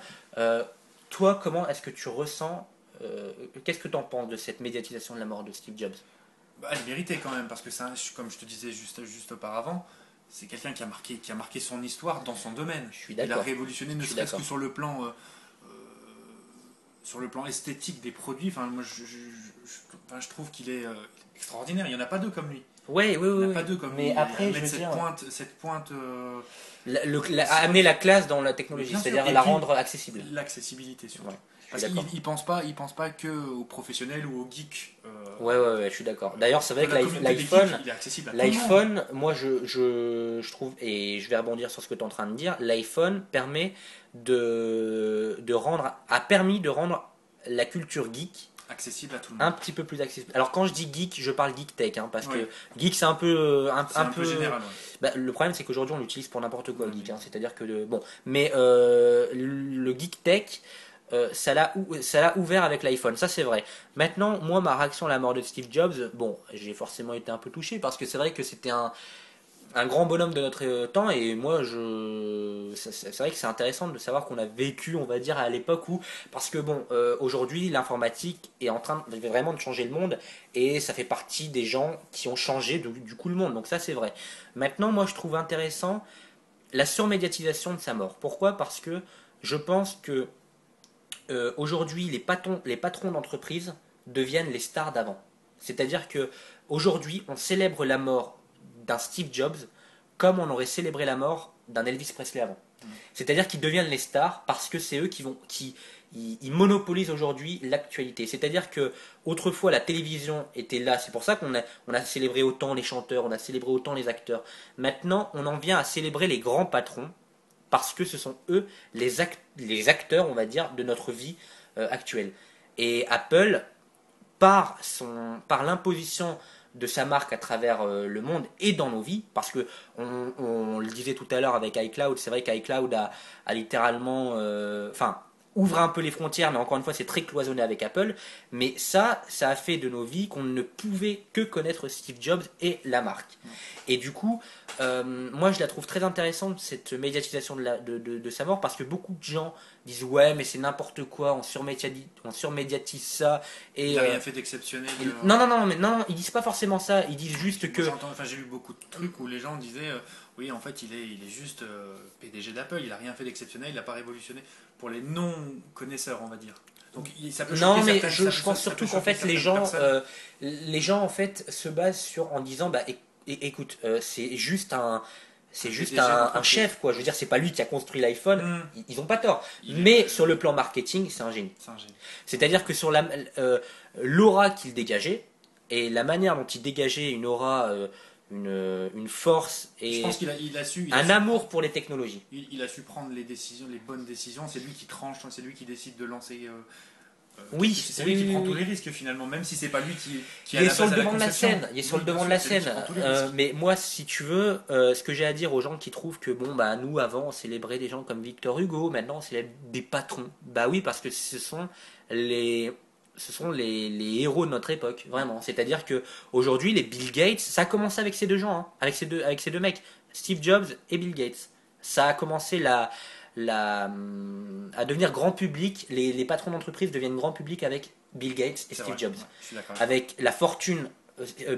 Speaker 1: Toi, comment est-ce que tu ressens, qu'est-ce que tu en penses de cette médiatisation de la mort de Steve Jobs?
Speaker 2: Bah, elle méritait quand même, parce que ça, comme je te disais juste auparavant, c'est quelqu'un qui a marqué son histoire dans son domaine.
Speaker 1: Je suis
Speaker 2: Il a
Speaker 1: d'accord.
Speaker 2: révolutionné, ne
Speaker 1: Je suis
Speaker 2: serait-ce que
Speaker 1: d'accord.
Speaker 2: sur le plan esthétique des produits. Enfin, moi, je trouve qu'il est extraordinaire. Il n'y en a pas deux comme lui.
Speaker 1: Ouais, oui,
Speaker 2: Il n'y
Speaker 1: oui,
Speaker 2: en a
Speaker 1: oui.
Speaker 2: pas deux comme
Speaker 1: Mais
Speaker 2: lui.
Speaker 1: après, je
Speaker 2: Mettre
Speaker 1: veux dire,
Speaker 2: cette pointe
Speaker 1: amener la classe dans la
Speaker 2: mais
Speaker 1: technologie,
Speaker 2: bien sûr.
Speaker 1: c'est-à-dire
Speaker 2: Et
Speaker 1: la
Speaker 2: puis,
Speaker 1: rendre accessible.
Speaker 2: l'accessibilité surtout.
Speaker 1: Ouais, je suis
Speaker 2: Parce
Speaker 1: d'accord.
Speaker 2: il pense pas que aux professionnels ou aux geeks.
Speaker 1: Ouais, je suis d'accord. D'ailleurs, c'est vrai
Speaker 2: De
Speaker 1: que
Speaker 2: la communauté des
Speaker 1: l'iPhone,
Speaker 2: geeks, il est accessible à tout le monde.
Speaker 1: moi, je trouve, et je vais rebondir sur ce que tu es en train de dire, l'iPhone a permis de rendre la culture geek
Speaker 2: Accessible à tout le
Speaker 1: un
Speaker 2: monde.
Speaker 1: petit peu plus accessible. Alors quand je dis geek, je parle geek tech, hein, parce
Speaker 2: Oui.
Speaker 1: que geek c'est un peu
Speaker 2: C'est un peu général. Ouais.
Speaker 1: Bah, le problème c'est qu'aujourd'hui on l'utilise pour n'importe quoi,
Speaker 2: Ouais,
Speaker 1: geek,
Speaker 2: mais-
Speaker 1: hein. C'est-à-dire que bon, mais le geek tech, ça l'a ouvert avec l'iPhone, ça c'est vrai. Maintenant, moi ma réaction à la mort de Steve Jobs, bon, j'ai forcément été un peu touché parce que c'est vrai que c'était un grand bonhomme de notre temps, et moi c'est vrai que c'est intéressant de savoir qu'on a vécu, on va dire, à l'époque où, parce que bon, aujourd'hui l'informatique est en train vraiment de changer le monde, et ça fait partie des gens qui ont changé du coup le monde, donc ça c'est vrai. Maintenant, moi je trouve intéressant la surmédiatisation de sa mort. Pourquoi? Parce que je pense que aujourd'hui les patrons d'entreprise deviennent les stars d'avant. C'est-à-dire que aujourd'hui on célèbre la mort d'un Steve Jobs comme on aurait célébré la mort d'un Elvis Presley avant. C'est-à-dire qu'ils deviennent les stars parce que c'est eux ils monopolisent aujourd'hui l'actualité. C'est-à-dire que autrefois la télévision était là, c'est pour ça on a célébré autant les chanteurs, on a célébré autant les acteurs. Maintenant, on en vient à célébrer les grands patrons parce que ce sont eux les acteurs, on va dire, de notre vie actuelle. Et Apple, par l'imposition de sa marque à travers le monde et dans nos vies, parce que on le disait tout à l'heure avec iCloud, c'est vrai qu'iCloud a littéralement, enfin, ouvre un peu les frontières, mais encore une fois, c'est très cloisonné avec Apple. Mais ça a fait de nos vies qu'on ne pouvait que connaître Steve Jobs et la marque. Et du coup, moi, je la trouve très intéressante, cette médiatisation de sa mort, parce que beaucoup de gens disent ouais, mais c'est n'importe quoi, on surmédiatise ça. Et,
Speaker 2: il n'a rien fait d'exceptionnel.
Speaker 1: Non, ils disent pas forcément ça. Ils disent juste que.
Speaker 2: J'ai lu beaucoup de trucs où les gens disaient oui, en fait, il est juste PDG d'Apple, il n'a rien fait d'exceptionnel, il n'a pas révolutionné. Pour les non-connaisseurs, on va dire. Donc, ça peut
Speaker 1: non, mais
Speaker 2: certaines,
Speaker 1: je pense surtout qu'en fait, les gens en fait se basent en disant bah écoute, c'est juste un. C'est juste un chef, quoi. Je veux dire, c'est pas lui qui a construit l'iPhone. Ils ont pas tort. Mais sur le plan marketing, c'est un génie. C'est-à-dire que sur l'aura qu'il dégageait et la manière dont il dégageait une aura, une force et
Speaker 2: je pense qu'il a su
Speaker 1: un amour pour les technologies.
Speaker 2: Il a su prendre les bonnes décisions. C'est lui qui tranche, c'est lui qui décide de lancer.
Speaker 1: Oui,
Speaker 2: c'est lui qui prend tous les risques finalement, même si c'est pas lui qui
Speaker 1: il est sur le devant de la scène. Il est sur le devant de la scène. Mais moi, si tu veux, ce que j'ai à dire aux gens qui trouvent que bon bah nous avant on célébrait des gens comme Victor Hugo, maintenant on célèbre des patrons. Bah oui, parce que ce sont les héros de notre époque, vraiment. C'est-à-dire que aujourd'hui, les Bill Gates, ça a commencé avec ces deux gens, hein, avec ces deux mecs, Steve Jobs et Bill Gates. Ça a commencé à devenir grand public. Les patrons d'entreprise deviennent grand public avec Bill Gates et Steve Jobs.
Speaker 2: Ouais,
Speaker 1: avec la fortune,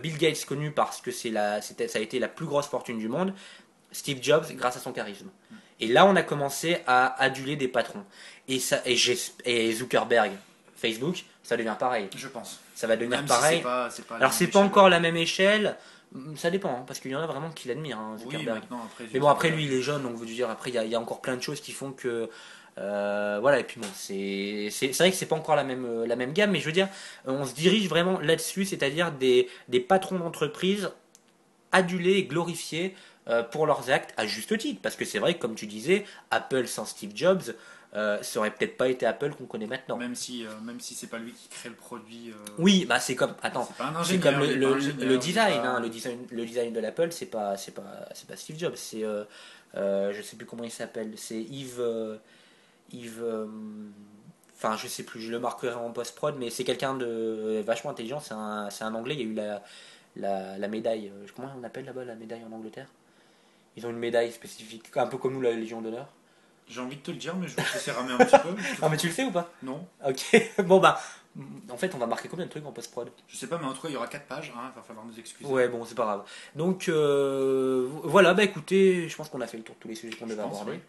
Speaker 1: Bill Gates connu parce que ça a été la plus grosse fortune du monde. Steve Jobs grâce à son charisme. Et là, on a commencé à aduler des patrons. Et Zuckerberg, Facebook, ça devient pareil.
Speaker 2: Je pense.
Speaker 1: Ça va devenir
Speaker 2: même
Speaker 1: pareil.
Speaker 2: Si c'est pas
Speaker 1: alors c'est pas encore la même échelle. Ça dépend, hein, parce qu'il y en a vraiment qui l'admirent, hein, Zuckerberg.
Speaker 2: Oui,
Speaker 1: mais bon, après lui, il est jeune, donc je veux dire, après il y a encore plein de choses qui font que voilà. Et puis bon, c'est vrai que c'est pas encore la même gamme, mais je veux dire, on se dirige vraiment là-dessus, c'est-à-dire des patrons d'entreprise adulés et glorifiés pour leurs actes à juste titre, parce que c'est vrai que comme tu disais, Apple sans Steve Jobs. Ça aurait peut-être pas été Apple qu'on connaît maintenant.
Speaker 2: Même si c'est pas lui qui crée le produit.
Speaker 1: Oui, bah c'est comme c'est comme le design,
Speaker 2: pas...
Speaker 1: hein, le design de l'Apple, c'est pas Steve Jobs, c'est je sais plus comment il s'appelle, c'est Yves enfin je sais plus, je le marquerai en post-prod, mais c'est quelqu'un de vachement intelligent, c'est un anglais, il y a eu la médaille, comment on appelle là-bas la médaille en Angleterre? Ils ont une médaille spécifique, un peu comme nous la Légion d'honneur.
Speaker 2: J'ai envie de te le dire, mais je vais te laisser ramer un petit peu.
Speaker 1: Ah, mais tu le sais ou pas?
Speaker 2: Non.
Speaker 1: Ok, bon bah, en fait, on va marquer combien de trucs en post-prod?
Speaker 2: Je sais pas, mais en tout cas, il y aura 4 pages, hein, il va falloir nous excuser.
Speaker 1: Ouais, bon, c'est pas grave. Donc, voilà, bah écoutez, je pense qu'on a fait le tour de tous les sujets qu'on devait aborder. Oui.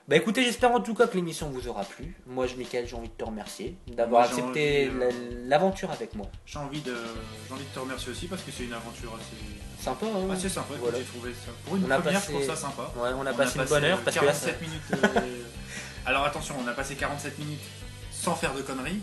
Speaker 1: Bah écoutez, j'espère en tout cas que l'émission vous aura plu. Moi, Mickaël, j'ai envie de te remercier d'avoir accepté l'aventure avec moi.
Speaker 2: J'ai envie de te remercier aussi parce que c'est une aventure assez
Speaker 1: sympa. Hein,
Speaker 2: assez sympa, voilà. J'ai trouvé ça. Pour une je trouve ça sympa.
Speaker 1: Ouais, on a passé une bonne heure. Parce
Speaker 2: 47
Speaker 1: que là,
Speaker 2: minutes. Alors attention, on a passé 47 minutes sans faire de conneries.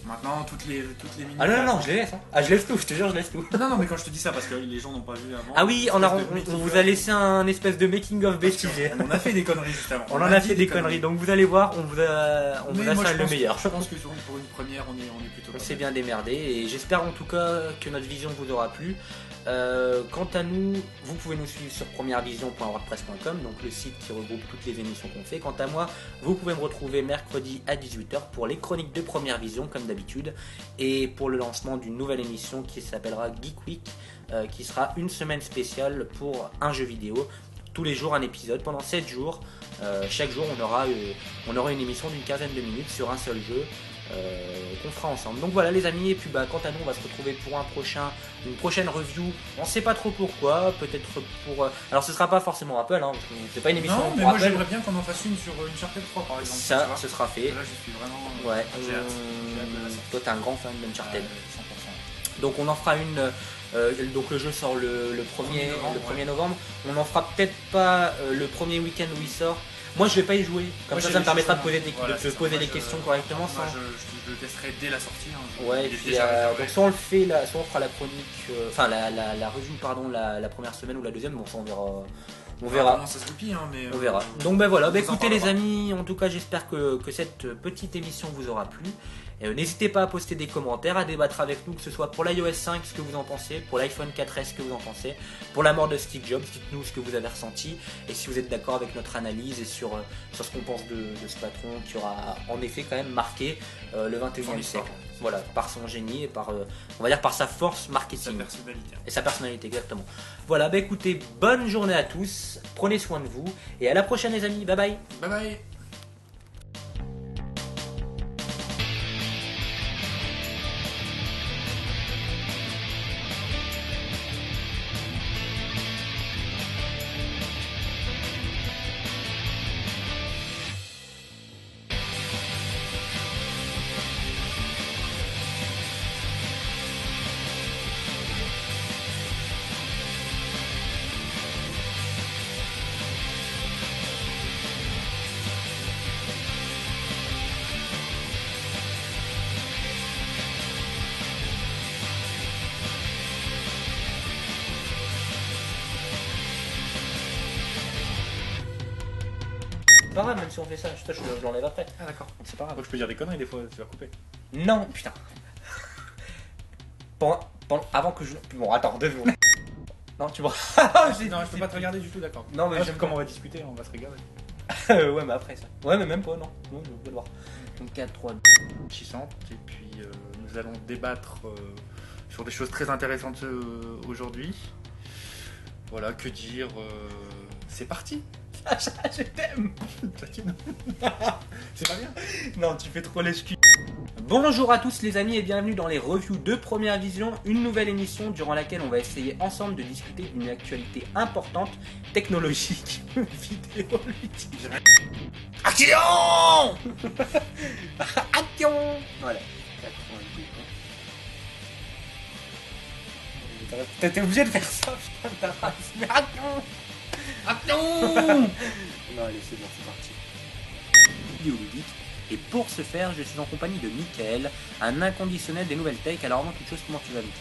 Speaker 2: Maintenant, toutes les minutes.
Speaker 1: Ah non, je les laisse. Hein. Ah, je laisse tout, je te jure, je laisse tout.
Speaker 2: Non, mais quand je te dis ça, parce que les gens n'ont pas vu avant.
Speaker 1: Ah oui, on vous a laissé un espèce de making-of bêtisier.
Speaker 2: On a fait des conneries juste avant.
Speaker 1: On en a fait des conneries, donc vous allez voir, on vous a fait le meilleur.
Speaker 2: Je pense que pour une première, on est plutôt.
Speaker 1: On s'est bien démerdé et j'espère en tout cas que notre vision vous aura plu. Quant à nous, vous pouvez nous suivre sur premièrevision.wordpress.com, donc le site qui regroupe toutes les émissions qu'on fait. Quant à moi, vous pouvez me retrouver mercredi à 18h pour les chroniques de Première Vision comme d'habitude et pour le lancement d'une nouvelle émission qui s'appellera Geek Week, qui sera une semaine spéciale pour un jeu vidéo. Tous les jours un épisode pendant 7 jours. Chaque jour on aura une émission d'une quinzaine de minutes sur un seul jeu. Qu'on fera ensemble. Donc voilà les amis, et puis quant à nous on va se retrouver pour une prochaine review. On sait pas trop pourquoi, peut-être pour. Alors ce sera pas forcément Apple, hein, parce que c'est pas une émission
Speaker 2: non, mais
Speaker 1: pour
Speaker 2: moi
Speaker 1: Apple.
Speaker 2: j'aimerais bien qu'on en fasse une sur Uncharted 3 par exemple.
Speaker 1: Ça, ce sera fait.
Speaker 2: Là je suis vraiment.
Speaker 1: Ouais.
Speaker 2: J'ai hâte.
Speaker 1: Toi t'es un grand fan d'Uncharted.
Speaker 2: 100%.
Speaker 1: Donc on en fera une. Donc le jeu sort le 1er novembre. On en fera peut-être pas le premier week-end où il sort. Moi je vais pas y jouer, comme ça me permettra de poser des questions correctement.
Speaker 2: Moi je le testerai dès la sortie. Hein.
Speaker 1: Ouais, et puis, donc soit on le fait, soit on fera la chronique, enfin la review pardon, la première semaine ou la deuxième, bon ça On verra.
Speaker 2: Comment ça se goupille, hein, mais
Speaker 1: On verra. Donc ben voilà,
Speaker 2: on vous en
Speaker 1: écoutez les
Speaker 2: parlera.
Speaker 1: amis, en tout cas j'espère que cette petite émission vous aura plu. N'hésitez pas à poster des commentaires, à débattre avec nous, que ce soit pour l'iOS 5 ce que vous en pensez, pour l'iPhone 4S ce que vous en pensez, pour la mort de Steve Jobs, dites-nous ce que vous avez ressenti et si vous êtes d'accord avec notre analyse et sur ce qu'on pense de ce patron qui aura en effet quand même marqué le 21e siècle. Voilà, par son génie et par, on va dire par sa force
Speaker 2: Sa
Speaker 1: marketing.
Speaker 2: personnalité.
Speaker 1: Et sa personnalité, exactement. Voilà, bah écoutez, bonne journée à tous, prenez soin de vous, et à la prochaine les amis, bye bye.
Speaker 2: Bye bye.
Speaker 1: C'est pas grave, même si on fait ça, je l'enlève après.
Speaker 2: Ah d'accord.
Speaker 1: C'est pas grave.
Speaker 3: Je peux dire des conneries des fois, tu vas couper.
Speaker 1: Non, putain. Avant que je... Bon, attends, 2 secondes. Non, tu vois.
Speaker 3: Non, je peux pas te regarder du tout, d'accord.
Speaker 1: Non, mais j'aime
Speaker 3: comme on va discuter, on va se regarder.
Speaker 1: Ouais, mais après ça. Ouais, mais même pas, non. Non, je veux le voir. Donc 4, 3, 2.
Speaker 3: Enrichissante, et puis nous allons débattre sur des choses très intéressantes aujourd'hui. Voilà, que dire, c'est parti.
Speaker 1: Je t'aime.
Speaker 3: C'est pas bien.
Speaker 1: Non, tu fais trop l'excuse. Bonjour à tous les amis et bienvenue dans les reviews de Première Vision, une nouvelle émission durant laquelle on va essayer ensemble de discuter d'une actualité importante, technologique, vidéoludique. Action. Action. Voilà. T'es obligé de faire ça, putain de ta race. Mais action. Action. Non, allez, c'est bon, c'est parti. Vidéoludique. Et pour ce faire, je suis en compagnie de Mickaël, un inconditionnel des nouvelles tech. Alors avant toute chose, comment tu vas, Mick?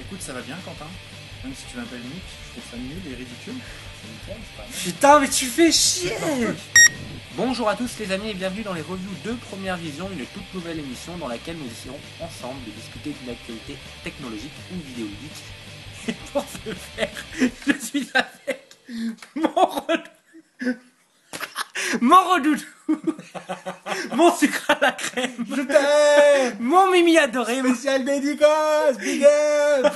Speaker 3: Écoute, ça va bien, Quentin. Même si tu m'appelles Nick, je trouve ça nul et ridicule. C'est nickel, c'est pas mal.
Speaker 1: Putain, mais tu fais chier. Bonjour à tous les amis et bienvenue dans les reviews de Première Vision, une toute nouvelle émission dans laquelle nous essayons ensemble de discuter d'une actualité technologique ou vidéoludique. Et pour ce faire, je suis avec mon redoudou, mon sucre à la crème,
Speaker 3: Je t'aime.
Speaker 1: mon Mimi adoré,
Speaker 3: Spécial dédicace, big up.